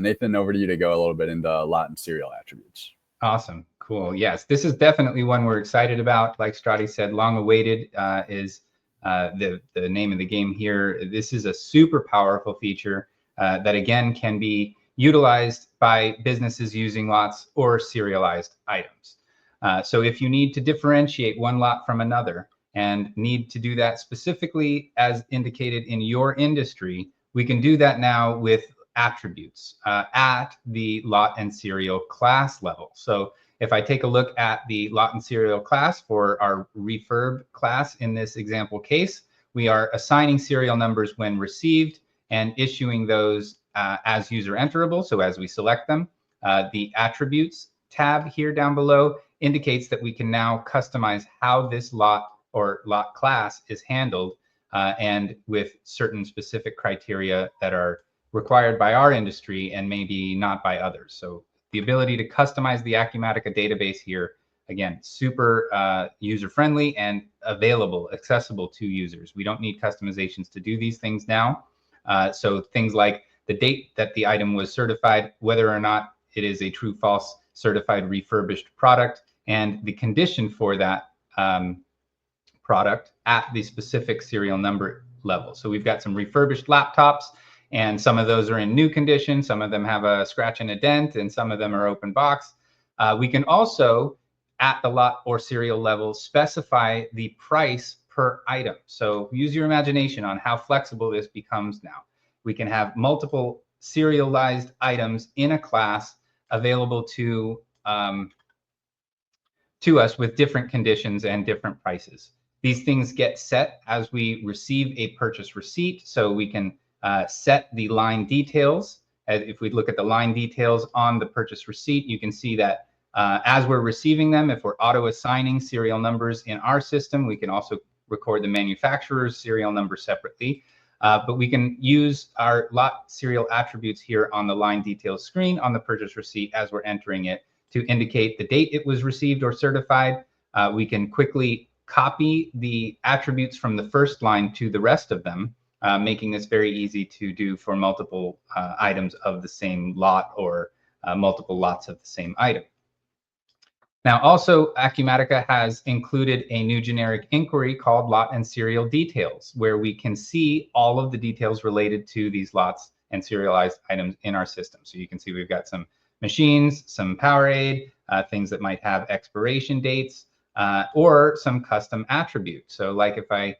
Nathan, over to you to go a little bit into lot and serial attributes. Awesome. Cool. Yes, this is definitely one we're excited about. Like Strati said, long awaited is the name of the game here. This is a super powerful feature that, again, can be utilized by businesses using lots or serialized items. So if you need to differentiate one lot from another and need to do that specifically as indicated in your industry, we can do that now with attributes at the lot and serial class level. So if I take a look at the lot and serial class for our refurb class in this example case, we are assigning serial numbers when received and issuing those as user enterable. So as we select them, the attributes tab here down below indicates that we can now customize how this lot or lot class is handled and with certain specific criteria that are required by our industry and maybe not by others. So the ability to customize the Acumatica database here, again, super user-friendly and available, accessible to users. We don't need customizations to do these things now. So things like the date that the item was certified, whether or not it is a true false certified refurbished product, and the condition for that product at the specific serial number level. So we've got some refurbished laptops, and some of those are in new condition. Some of them have a scratch and a dent, and some of them are open box. We can also, at the lot or serial level, specify the price per item. So use your imagination on how flexible this becomes now. We can have multiple serialized items in a class available to us with different conditions and different prices. These things get set as we receive a purchase receipt, so we can set the line details. If we look at the line details on the purchase receipt, you can see that as we're receiving them, if we're auto-assigning serial numbers in our system, we can also record the manufacturer's serial number separately. But we can use our lot serial attributes here on the line details screen on the purchase receipt as we're entering it to indicate the date it was received or certified. We can quickly copy the attributes from the first line to the rest of them, making this very easy to do for multiple items of the same lot or multiple lots of the same item. Now, also, Acumatica has included a new generic inquiry called lot and serial details, where we can see all of the details related to these lots and serialized items in our system. So you can see we've got some machines, some Powerade, things that might have expiration dates, or some custom attributes. So like if I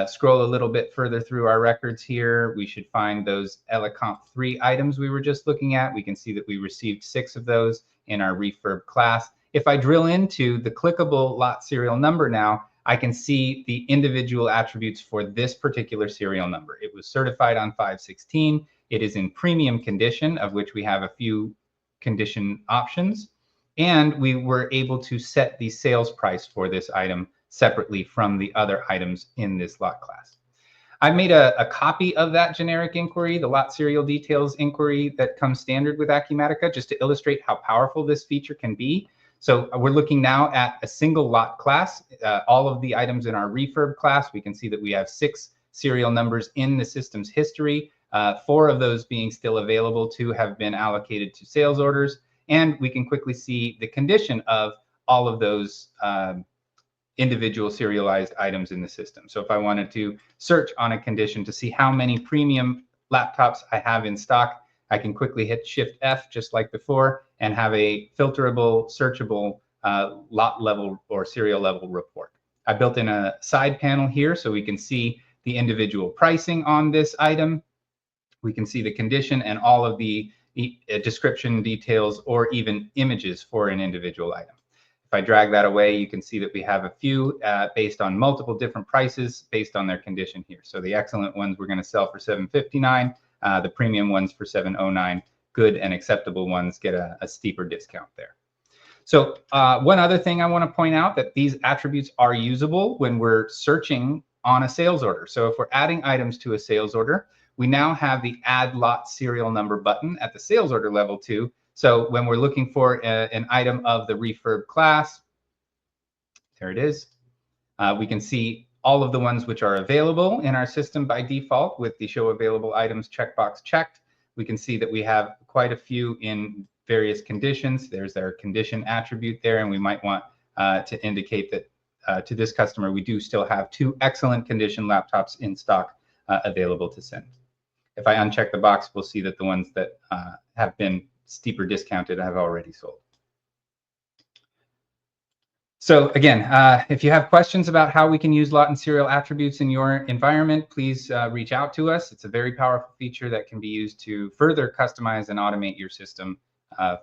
scroll a little bit further through our records here, we should find those Elecomp 3 items we were just looking at. We can see that we received 6 of those in our refurb class. If I drill into the clickable lot serial number now, I can see the individual attributes for this particular serial number. It was certified on 5/16. It is in premium condition, of which we have a few condition options. And we were able to set the sales price for this item separately from the other items in this lot class. I made a copy of that generic inquiry, the lot serial details inquiry that comes standard with Acumatica, just to illustrate how powerful this feature can be. So we're looking now at a single lot class, all of the items in our refurb class. We can see that we have 6 serial numbers in the system's history, 4 of those being still available, 2 have been allocated to sales orders. And we can quickly see the condition of all of those individual serialized items in the system. So if I wanted to search on a condition to see how many premium laptops I have in stock, I can quickly hit Shift F just like before and have a filterable, searchable lot level or serial level report. I built in a side panel here so we can see the individual pricing on this item. We can see the condition and all of the description details, or even images for an individual item. If I drag that away, you can see that we have a few based on multiple different prices based on their condition here. So the excellent ones we're going to sell for $7.59, the premium ones for $7.09. Good and acceptable ones get a steeper discount there. So one other thing I want to point out, that these attributes are usable when we're searching on a sales order. So if we're adding items to a sales order, we now have the add lot serial number button at the sales order level too. So when we're looking for an item of the refurb class, there it is. We can see all of the ones which are available in our system by default with the show available items checkbox checked. We can see that we have quite a few in various conditions. There's our condition attribute there, and we might want to indicate that to this customer, we do still have 2 excellent condition laptops in stock available to send. If I uncheck the box, we'll see that the ones that have been steeper discounted have already sold. So again, if you have questions about how we can use lot and serial attributes in your environment, please reach out to us. It's a very powerful feature that can be used to further customize and automate your system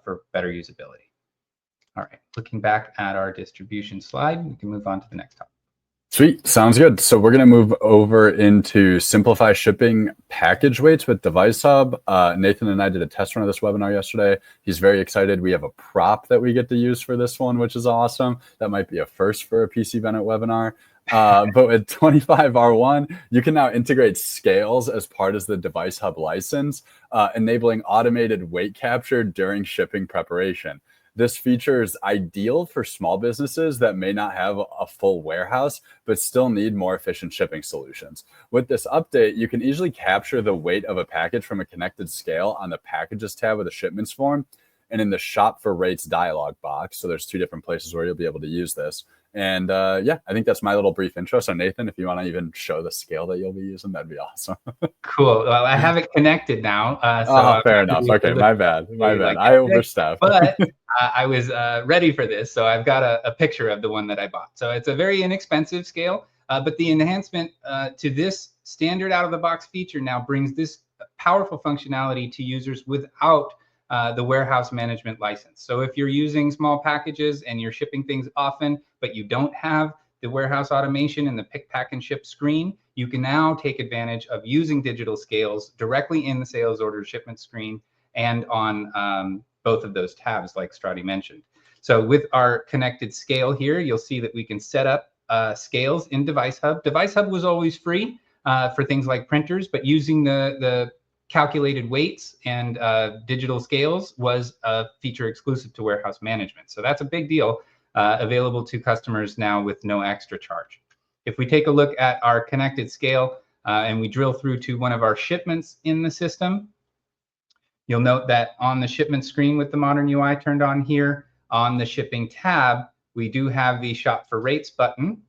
for better usability. All right, looking back at our distribution slide, we can move on to the next topic. Sweet, sounds good. So we're going to move over into simplify shipping package weights with DeviceHub. Nathan and I did a test run of this webinar yesterday. He's very excited. We have a prop that we get to use for this one, which is awesome. That might be a first for a PC Bennett webinar. But with 25R1, you can now integrate scales as part of the DeviceHub license, enabling automated weight capture during shipping preparation. This feature is ideal for small businesses that may not have a full warehouse, but still need more efficient shipping solutions. With this update, you can easily capture the weight of a package from a connected scale on the Packages tab of the Shipments form and in the Shop for Rates dialog box. So there's 2 different places where you'll be able to use this. And yeah, I think that's my little brief intro. So Nathan, if you want to even show the scale that you'll be using, that'd be awesome. Cool. Well, I have it connected now. Fair enough. Okay, my bad. Like, I overstepped. But I was ready for this. So I've got a picture of the one that I bought. So it's a very inexpensive scale, but the enhancement to this standard out-of-the-box feature now brings this powerful functionality to users without the warehouse management license. So if you're using small packages and you're shipping things often, but you don't have the warehouse automation and the pick, pack, and ship screen, you can now take advantage of using digital scales directly in the sales order shipment screen and on both of those tabs, like Strati mentioned. So with our connected scale here, you'll see that we can set up scales in DeviceHub. DeviceHub was always free for things like printers, but using the calculated weights and digital scales was a feature exclusive to warehouse management. So that's a big deal, available to customers now with no extra charge. If we take a look at our connected scale and we drill through to one of our shipments in the system, you'll note that on the shipment screen with the modern UI turned on here, on the shipping tab, we do have the Shop for Rates button.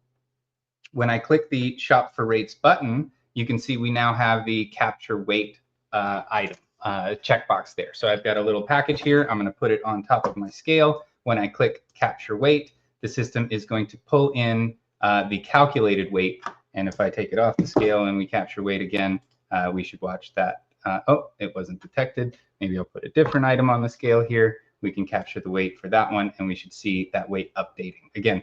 When I click the Shop for Rates button, you can see we now have the capture weight item checkbox there. So I've got a little package here. I'm going to put it on top of my scale. When I click capture weight, the system is going to pull in the calculated weight. And if I take it off the scale and we capture weight again, we should watch that. Oh, it wasn't detected. Maybe I'll put a different item on the scale here. We can capture the weight for that one, and we should see that weight updating. Again,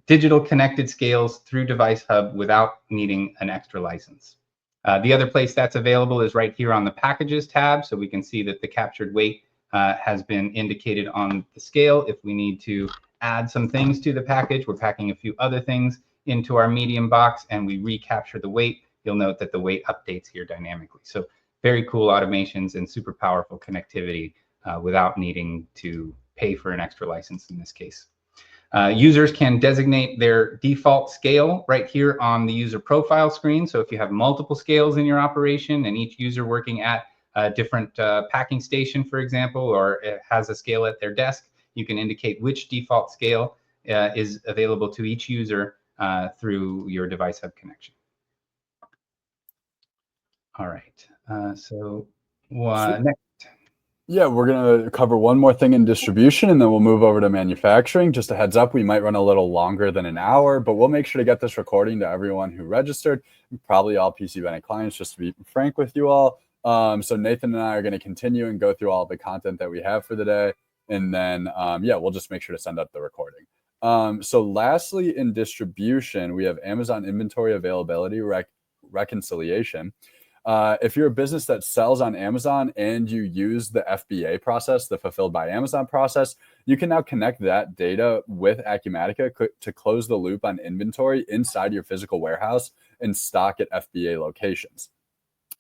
digital connected scales through DeviceHub without needing an extra license. The other place that's available is right here on the Packages tab. So we can see that the captured weight has been indicated on the scale. If we need to add some things to the package, we're packing a few other things into our medium box and we recapture the weight, you'll note that the weight updates here dynamically. So very cool automations and super powerful connectivity without needing to pay for an extra license in this case. Users can designate their default scale right here on the user profile screen. So if you have multiple scales in your operation and each user working at a different packing station, for example, or it has a scale at their desk, you can indicate which default scale is available to each user through your DeviceHub connection. All right, next. Yeah, we're going to cover one more thing in distribution, and then we'll move over to manufacturing. Just a heads up, we might run a little longer than an hour, but we'll make sure to get this recording to everyone who registered, probably all PC Bennett clients, just to be frank with you all. So Nathan and I are going to continue and go through all the content that we have for the day. And then, yeah, we'll just make sure to send up the recording. So lastly, in distribution, we have Amazon inventory availability reconciliation. If you're a business that sells on Amazon and you use the FBA process, the Fulfilled by Amazon process, you can now connect that data with Acumatica to close the loop on inventory inside your physical warehouse and stock at FBA locations.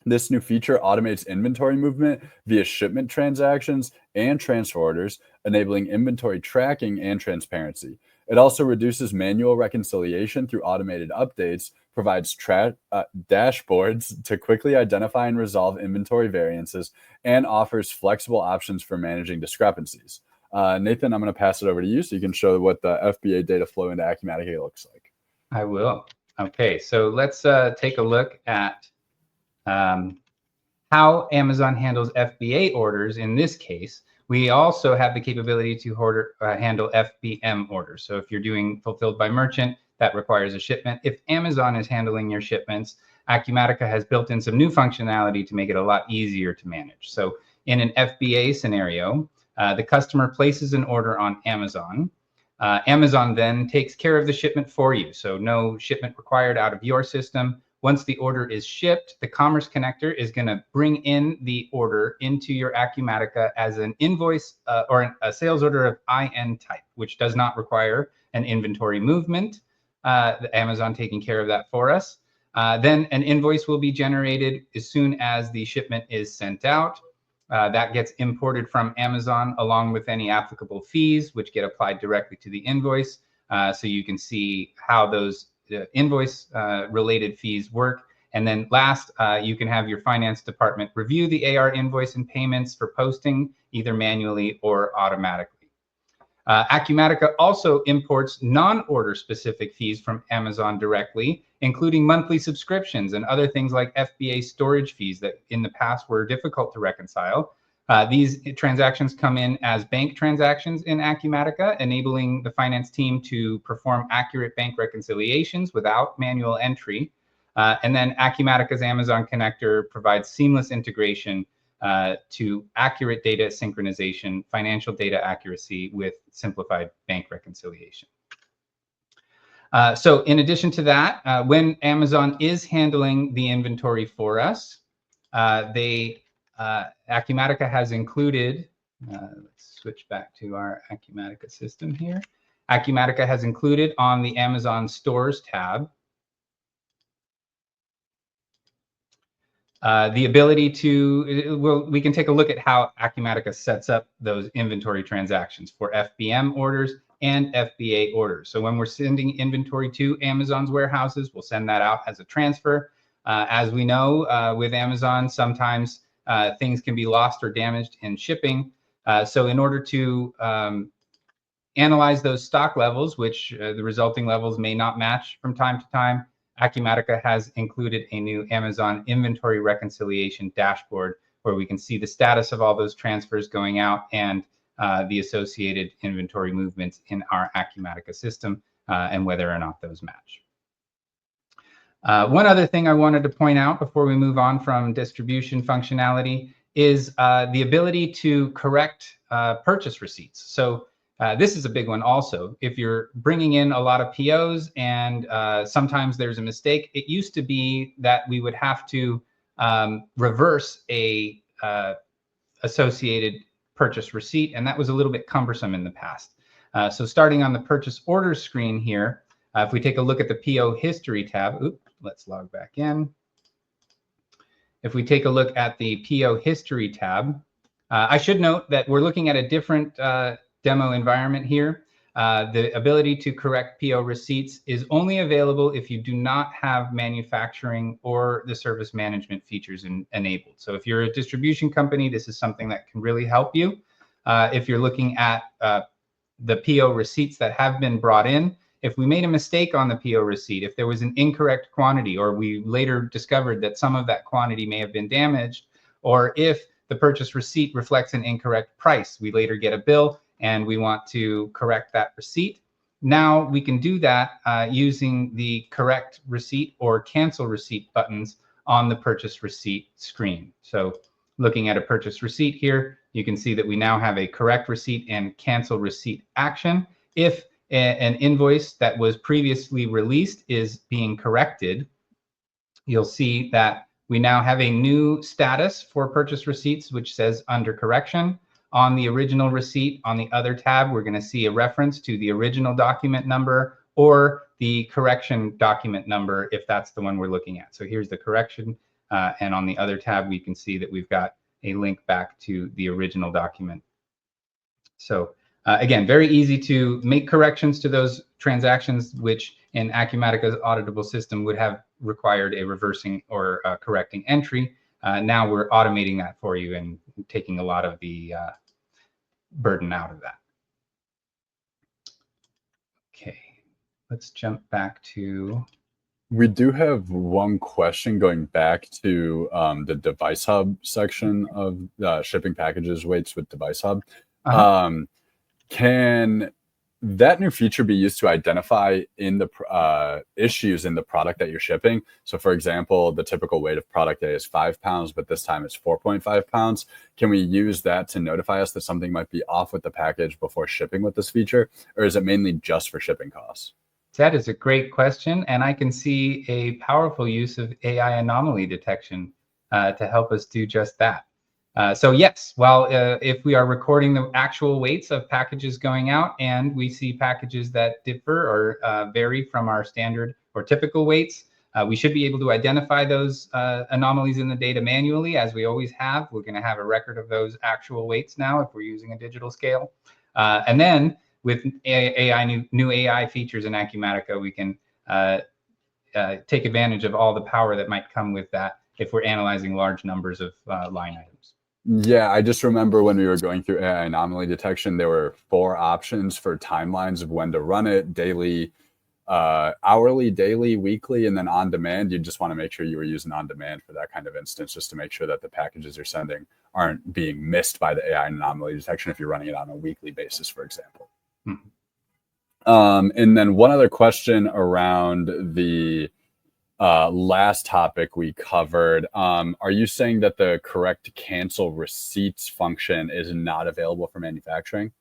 This new feature automates inventory movement via shipment transactions and transfer orders, enabling inventory tracking and transparency. It also reduces manual reconciliation through automated updates, provides dashboards to quickly identify and resolve inventory variances, and offers flexible options for managing discrepancies. Nathan, I'm going to pass it over to you so you can show what the FBA data flow into Acumatica looks like. I will. Okay, so let's take a look at how Amazon handles FBA orders. In this case, we also have the capability to handle FBM orders. So if you're doing fulfilled by merchant, that requires a shipment. If Amazon is handling your shipments, Acumatica has built in some new functionality to make it a lot easier to manage. So in an FBA scenario, the customer places an order on Amazon. Amazon then takes care of the shipment for you. So no shipment required out of your system. Once the order is shipped, the Commerce Connector is going to bring in the order into your Acumatica as an invoice or a sales order of IN type, which does not require an inventory movement. Amazon taking care of that for us. Then an invoice will be generated as soon as the shipment is sent out. That gets imported from Amazon along with any applicable fees, which get applied directly to the invoice. So you can see how those invoice related fees work. And then last, you can have your finance department review the AR invoice and payments for posting either manually or automatically. Acumatica also imports non-order specific fees from Amazon directly, including monthly subscriptions and other things like FBA storage fees that in the past were difficult to reconcile. These transactions come in as bank transactions in Acumatica, enabling the finance team to perform accurate bank reconciliations without manual entry. And then Acumatica's Amazon connector provides seamless integration to accurate data synchronization, financial data accuracy with simplified bank reconciliation. So in addition to that, when Amazon is handling the inventory for us, Acumatica has included, let's switch back to our Acumatica system here. Acumatica has included on the Amazon Stores tab the ability to, we can take a look at how Acumatica sets up those inventory transactions for FBM orders and FBA orders. So when we're sending inventory to Amazon's warehouses, we'll send that out as a transfer. As we know, with Amazon, sometimes things can be lost or damaged in shipping. So in order to analyze those stock levels, which the resulting levels may not match from time to time, Acumatica has included a new Amazon inventory reconciliation dashboard where we can see the status of all those transfers going out and the associated inventory movements in our Acumatica system and whether or not those match. One other thing I wanted to point out before we move on from distribution functionality is the ability to correct purchase receipts. So this is a big one also. If you're bringing in a lot of POs and sometimes there's a mistake, it used to be that we would have to reverse a associated purchase receipt, and that was a little bit cumbersome in the past. So starting on the purchase order screen here, if we take a look at the PO history tab, let's log back in. If we take a look at the PO history tab, I should note that we're looking at a different demo environment here. The ability to correct PO receipts is only available if you do not have manufacturing or the service management features enabled. So if you're a distribution company, this is something that can really help you. If you're looking at the PO receipts that have been brought in, if we made a mistake on the PO receipt, if there was an incorrect quantity, or we later discovered that some of that quantity may have been damaged, or if the purchase receipt reflects an incorrect price, we later get a bill and we want to correct that receipt. Now we can do that using the correct receipt or cancel receipt buttons on the purchase receipt screen. So looking at a purchase receipt here, you can see that we now have a correct receipt and cancel receipt action. If an invoice that was previously released is being corrected, you'll see that we now have a new status for purchase receipts, which says under correction. On the original receipt, on the other tab, we're going to see a reference to the original document number or the correction document number, if that's the one we're looking at. So here's the correction. And on the other tab, we can see that we've got a link back to the original document. So again, very easy to make corrections to those transactions, which in Acumatica's auditable system would have required a reversing or correcting entry. Now we're automating that for you and taking a lot of the burden out of that. Okay, let's jump back to... We do have one question going back to the DeviceHub section of shipping packages weights with DeviceHub. Can that new feature be used to identify in the issues in the product that you're shipping? So for example, the typical weight of product A is 5 pounds, but this time it's 4.5 pounds. Can we use that to notify us that something might be off with the package before shipping with this feature? Or is it mainly just for shipping costs? That is a great question. And I can see a powerful use of AI anomaly detection to help us do just that. So yes, well, if we are recording the actual weights of packages going out and we see packages that differ or vary from our standard or typical weights, we should be able to identify those anomalies in the data manually, as we always have. We're going to have a record of those actual weights now if we're using a digital scale. And then with new AI features in Acumatica, we can take advantage of all the power that might come with that if we're analyzing large numbers of line items. Yeah, I just remember when we were going through AI anomaly detection, there were 4 options for timelines of when to run it: daily, hourly, daily, weekly, and then on demand. You just want to make sure you were using on demand for that kind of instance, just to make sure that the packages you're sending aren't being missed by the AI anomaly detection if you're running it on a weekly basis, for example. And then one other question around the last topic we covered. Are you saying that the correct cancel receipts function is not available for manufacturing?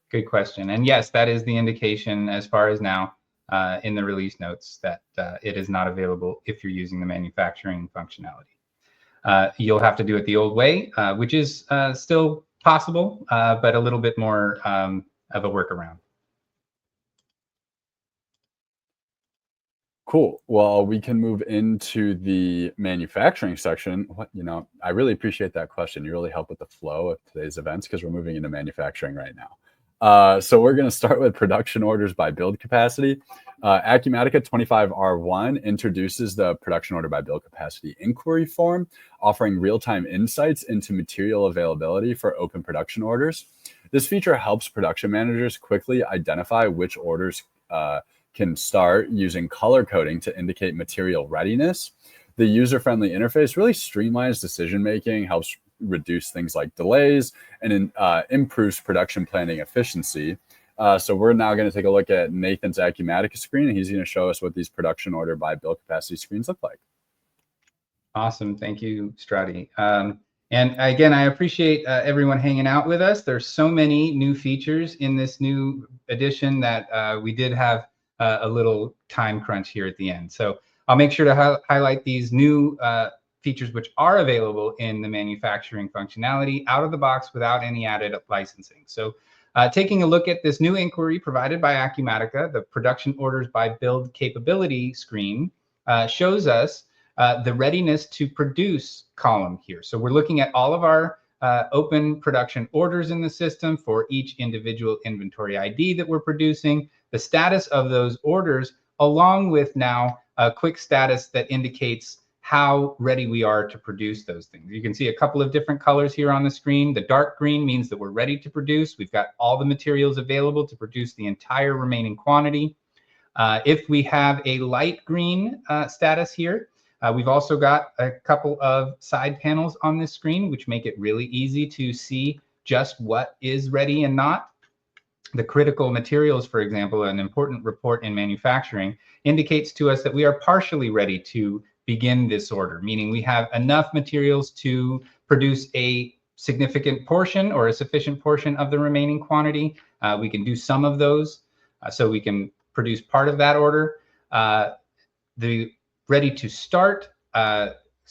Good question. And yes, that is the indication as far as now in the release notes that it is not available if you're using the manufacturing functionality. You'll have to do it the old way, which is still possible, but a little bit more of a workaround. Cool. Well, we can move into the manufacturing section. I really appreciate that question. You really help with the flow of today's events because we're moving into manufacturing right now. So we're going to start with production orders by build capacity. Acumatica 25R1 introduces the production order by build capacity inquiry form, offering real-time insights into material availability for open production orders. This feature helps production managers quickly identify which orders can start using color coding to indicate material readiness. The user-friendly interface really streamlines decision-making, helps reduce things like delays, and improves production planning efficiency. So we're now going to take a look at Nathan's Acumatica screen, and he's going to show us what these production order by build capacity screens look like. Awesome. Thank you, Strati. And again, I appreciate everyone hanging out with us. There's so many new features in this new edition that we did have a little time crunch here at the end. So I'll make sure to highlight these new features which are available in the manufacturing functionality out of the box without any added licensing. So taking a look at this new inquiry provided by Acumatica, the production orders by build capability screen shows us the readiness to produce column here. So we're looking at all of our open production orders in the system for each individual inventory ID that we're producing, the status of those orders, along with now a quick status that indicates how ready we are to produce those things. You can see a couple of different colors here on the screen. The dark green means that we're ready to produce. We've got all the materials available to produce the entire remaining quantity. If we have a light green status here, we've also got a couple of side panels on this screen, which make it really easy to see just what is ready and not. The critical materials, for example, an important report in manufacturing, indicates to us that we are partially ready to begin this order, meaning we have enough materials to produce a significant portion or a sufficient portion of the remaining quantity. We can do some of those, so we can produce part of that order. The ready to start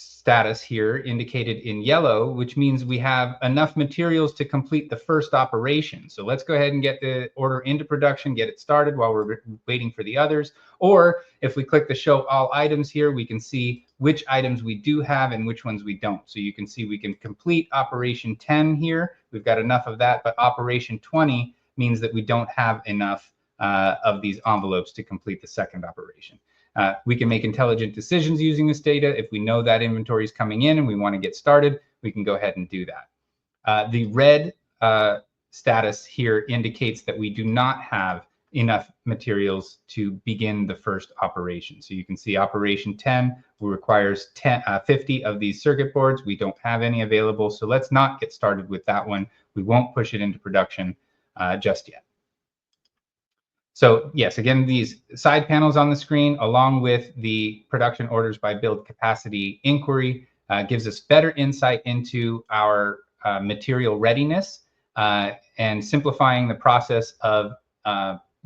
status here indicated in yellow, which means we have enough materials to complete the first operation. So let's go ahead and get the order into production, get it started while we're waiting for the others. Or if we click the show all items here, we can see which items we do have and which ones we don't. So you can see we can complete operation 10 here. We've got enough of that, but operation 20 means that we don't have enough of these envelopes to complete the second operation. We can make intelligent decisions using this data. If we know that inventory is coming in and we want to get started, we can go ahead and do that. The red status here indicates that we do not have enough materials to begin the first operation. So you can see operation 10 requires 50 of these circuit boards. We don't have any available, so let's not get started with that one. We won't push it into production just yet. So yes, again, these side panels on the screen, along with the production orders by build capacity inquiry, gives us better insight into our material readiness and simplifying the process of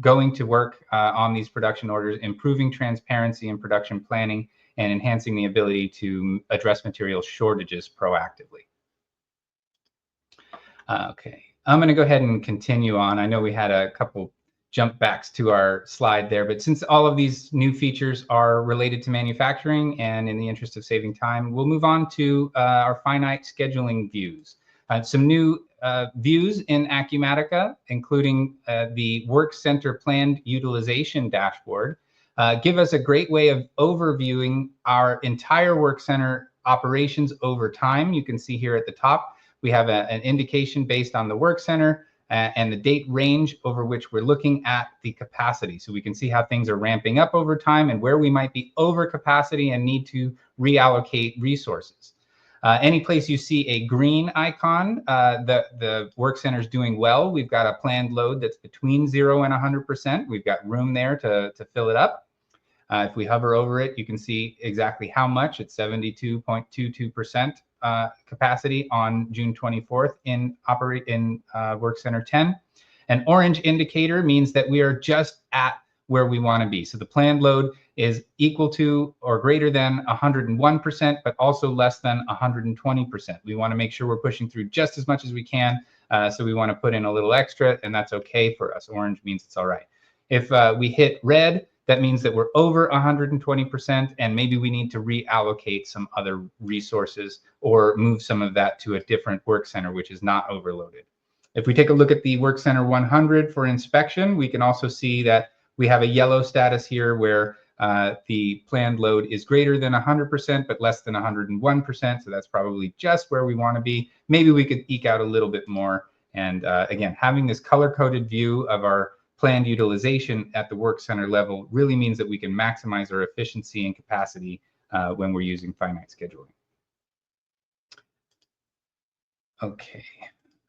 going to work on these production orders, improving transparency in production planning, and enhancing the ability to address material shortages proactively. Okay, I'm going to go ahead and continue on. I know we had a couple jump backs to our slide there, but since all of these new features are related to manufacturing and in the interest of saving time, we'll move on to our finite scheduling views. Some new views in Acumatica, including the work center planned utilization dashboard, give us a great way of overviewing our entire work center operations over time. You can see here at the top, we have an indication based on the work center and the date range over which we're looking at the capacity. So we can see how things are ramping up over time and where we might be over capacity and need to reallocate resources. Any place you see a green icon, the work center is doing well. We've got a planned load that's between 0 and 100%. We've got room there to fill it up. If we hover over it, you can see exactly how much. It's 72.22% capacity on June 24th in Work Center 10. An orange indicator means that we are just at where we want to be. So the planned load is equal to or greater than 101%, but also less than 120%. We want to make sure we're pushing through just as much as we can. So we want to put in a little extra, and that's okay for us. Orange means it's all right. If we hit red, that means that we're over 120%, and maybe we need to reallocate some other resources or move some of that to a different work center, which is not overloaded. If we take a look at the work center 100 for inspection, we can also see that we have a yellow status here where the planned load is greater than 100%, but less than 101%. So that's probably just where we want to be. Maybe we could eke out a little bit more. And again, having this color-coded view of our planned utilization at the work center level really means that we can maximize our efficiency and capacity when we're using finite scheduling. Okay.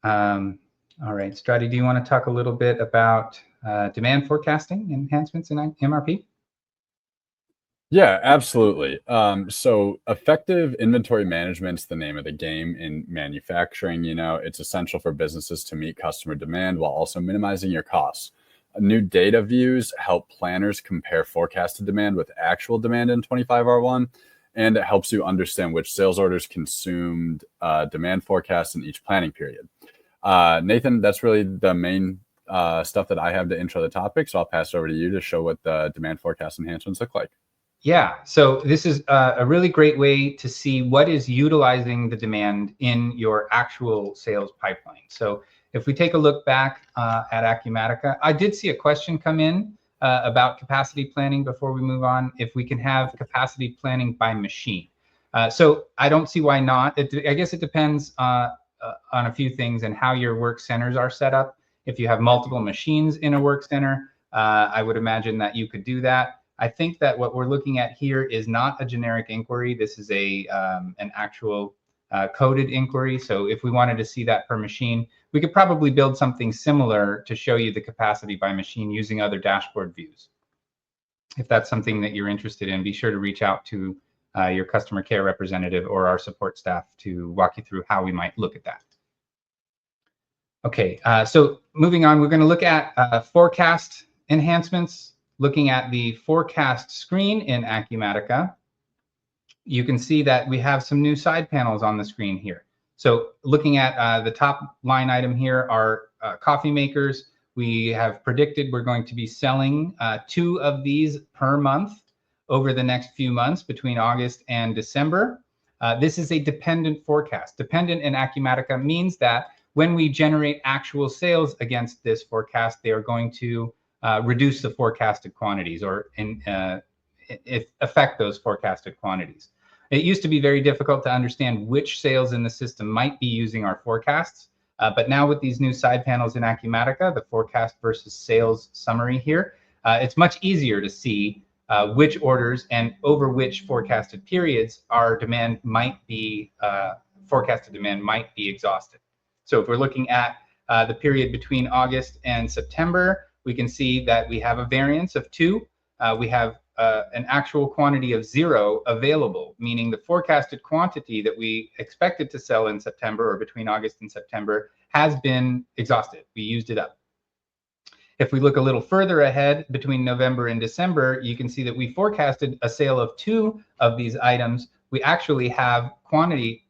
All right, Strati, do you want to talk a little bit about demand forecasting enhancements in MRP? Yeah, absolutely. So effective inventory management's the name of the game in manufacturing. You know, it's essential for businesses to meet customer demand while also minimizing your costs. New data views help planners compare forecasted demand with actual demand in 25R1, and it helps you understand which sales orders consumed demand forecasts in each planning period. Nathan, that's really the main stuff that I have to intro the topic, so I'll pass it over to you to show what the demand forecast enhancements look like. Yeah, so this is a really great way to see what is utilizing the demand in your actual sales pipeline. So if we take a look back at Acumatica, I did see a question come in about capacity planning before we move on, if we can have capacity planning by machine. So I don't see why not. I guess it depends on a few things and how your work centers are set up. If you have multiple machines in a work center, I would imagine that you could do that. I think that what we're looking at here is not a generic inquiry. This is an actual coded inquiry. So if we wanted to see that per machine, we could probably build something similar to show you the capacity by machine using other dashboard views. If that's something that you're interested in, be sure to reach out to your customer care representative or our support staff to walk you through how we might look at that. Okay, so moving on, we're going to look at forecast enhancements, looking at the forecast screen in Acumatica. You can see that we have some new side panels on the screen here. So looking at the top line item here are coffee makers. We have predicted we're going to be selling 2 of these per month over the next few months between August and December. This is a dependent forecast. Dependent in Acumatica means that when we generate actual sales against this forecast, they are going to reduce the forecasted quantities or affect those forecasted quantities. It used to be very difficult to understand which sales in the system might be using our forecasts, but now with these new side panels in Acumatica, the forecast versus sales summary here, it's much easier to see which orders and over which forecasted periods our demand might be, forecasted demand might be exhausted. So if we're looking at the period between August and September, we can see that we have a variance of 2. We have an actual quantity of 0 available, meaning the forecasted quantity that we expected to sell in September or between August and September has been exhausted. We used it up. If we look a little further ahead between November and December, you can see that we forecasted a sale of 2 of these items. We actually have quantity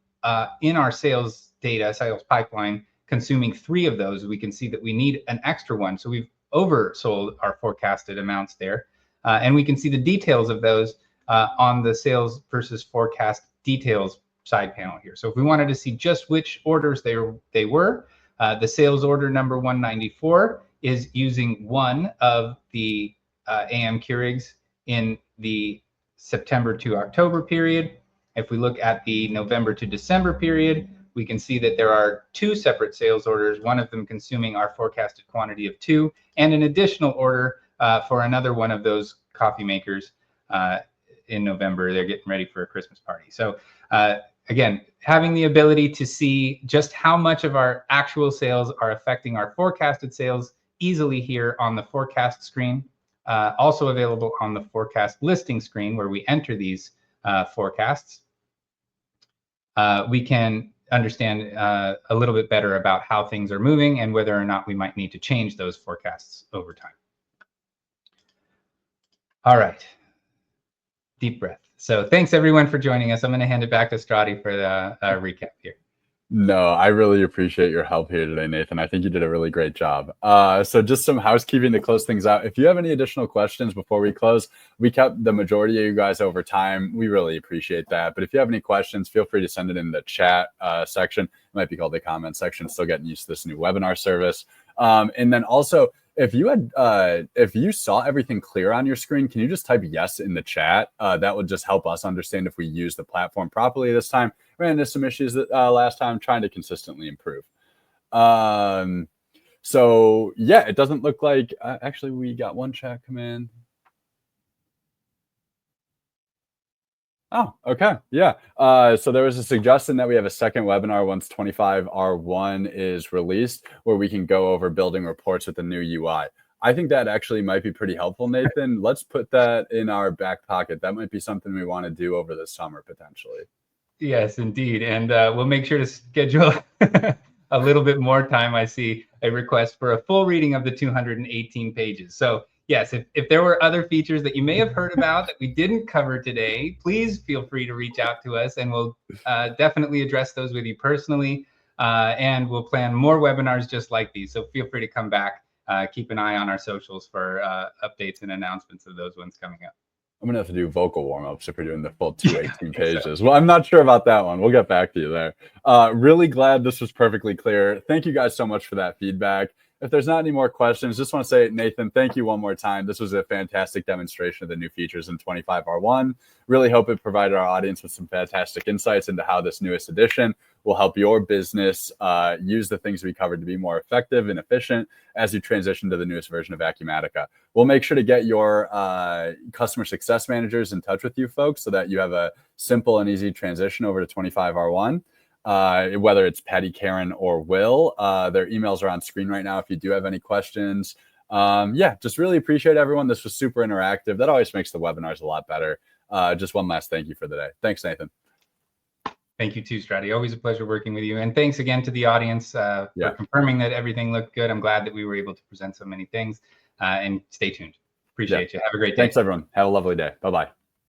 in our sales data, sales pipeline, consuming 3 of those. We can see that we need an extra one. So we've oversold our forecasted amounts there. And we can see the details of those on the sales versus forecast details side panel here. So if we wanted to see just which orders they were, the sales order number 194 is using 1 of the AM Keurigs in the September to October period. If we look at the November to December period, we can see that there are 2 separate sales orders, one of them consuming our forecasted quantity of 2, and an additional order for another one of those coffee makers in November. They're getting ready for a Christmas party. So again, having the ability to see just how much of our actual sales are affecting our forecasted sales easily here on the forecast screen, also available on the forecast listing screen where we enter these forecasts. We can understand a little bit better about how things are moving and whether or not we might need to change those forecasts over time. All right, deep breath. So thanks everyone for joining us. I'm going to hand it back to Strati for the recap here. No, I really appreciate your help here today, Nathan. I think you did a really great job. So just some housekeeping to close things out. If you have any additional questions before we close, we kept the majority of you guys over time. We really appreciate that. But if you have any questions, feel free to send it in the chat section. It might be called the comment section. Still getting used to this new webinar service. And then also, if you saw everything clear on your screen, can you just type yes in the chat? That would just help us understand if we use the platform properly this time. Ran into some issues that last time, trying to consistently improve. So yeah, it doesn't look like actually we got one chat come in. Oh, okay. Yeah. So there was a suggestion that we have a second webinar once 25R1 is released where we can go over building reports with the new UI. I think that actually might be pretty helpful, Nathan. Let's put that in our back pocket. That might be something we want to do over the summer potentially. Yes, indeed. And we'll make sure to schedule a little bit more time. I see a request for a full reading of the 218 pages. So yes, if there were other features that you may have heard about that we didn't cover today, please feel free to reach out to us and we'll definitely address those with you personally. And we'll plan more webinars just like these. So feel free to come back. Keep an eye on our socials for updates and announcements of those ones coming up. I'm going to have to do vocal warm-ups if we're doing the full 218 pages. So. Well, I'm not sure about that one. We'll get back to you there. Really glad this was perfectly clear. Thank you guys so much for that feedback. If there's not any more questions, just want to say, Nathan, thank you one more time. This was a fantastic demonstration of the new features in 25R1. Really hope it provided our audience with some fantastic insights into how this newest edition will help your business use the things we covered to be more effective and efficient as you transition to the newest version of Acumatica. We'll make sure to get your customer success managers in touch with you folks so that you have a simple and easy transition over to 25R1. Whether it's Patty, Karen, or Will, their emails are on screen right now if you do have any questions. Yeah, just really appreciate everyone. This was super interactive. That always makes the webinars a lot better. just one last thank you for the day. Thanks, Nathan. Thank you too, Stratty. Always a pleasure working with you. And thanks again to the audience for confirming that everything looked good. I'm glad that we were able to present so many things. And stay tuned. Appreciate you. Have a great day. Thanks, everyone. Have a lovely day. Bye-bye.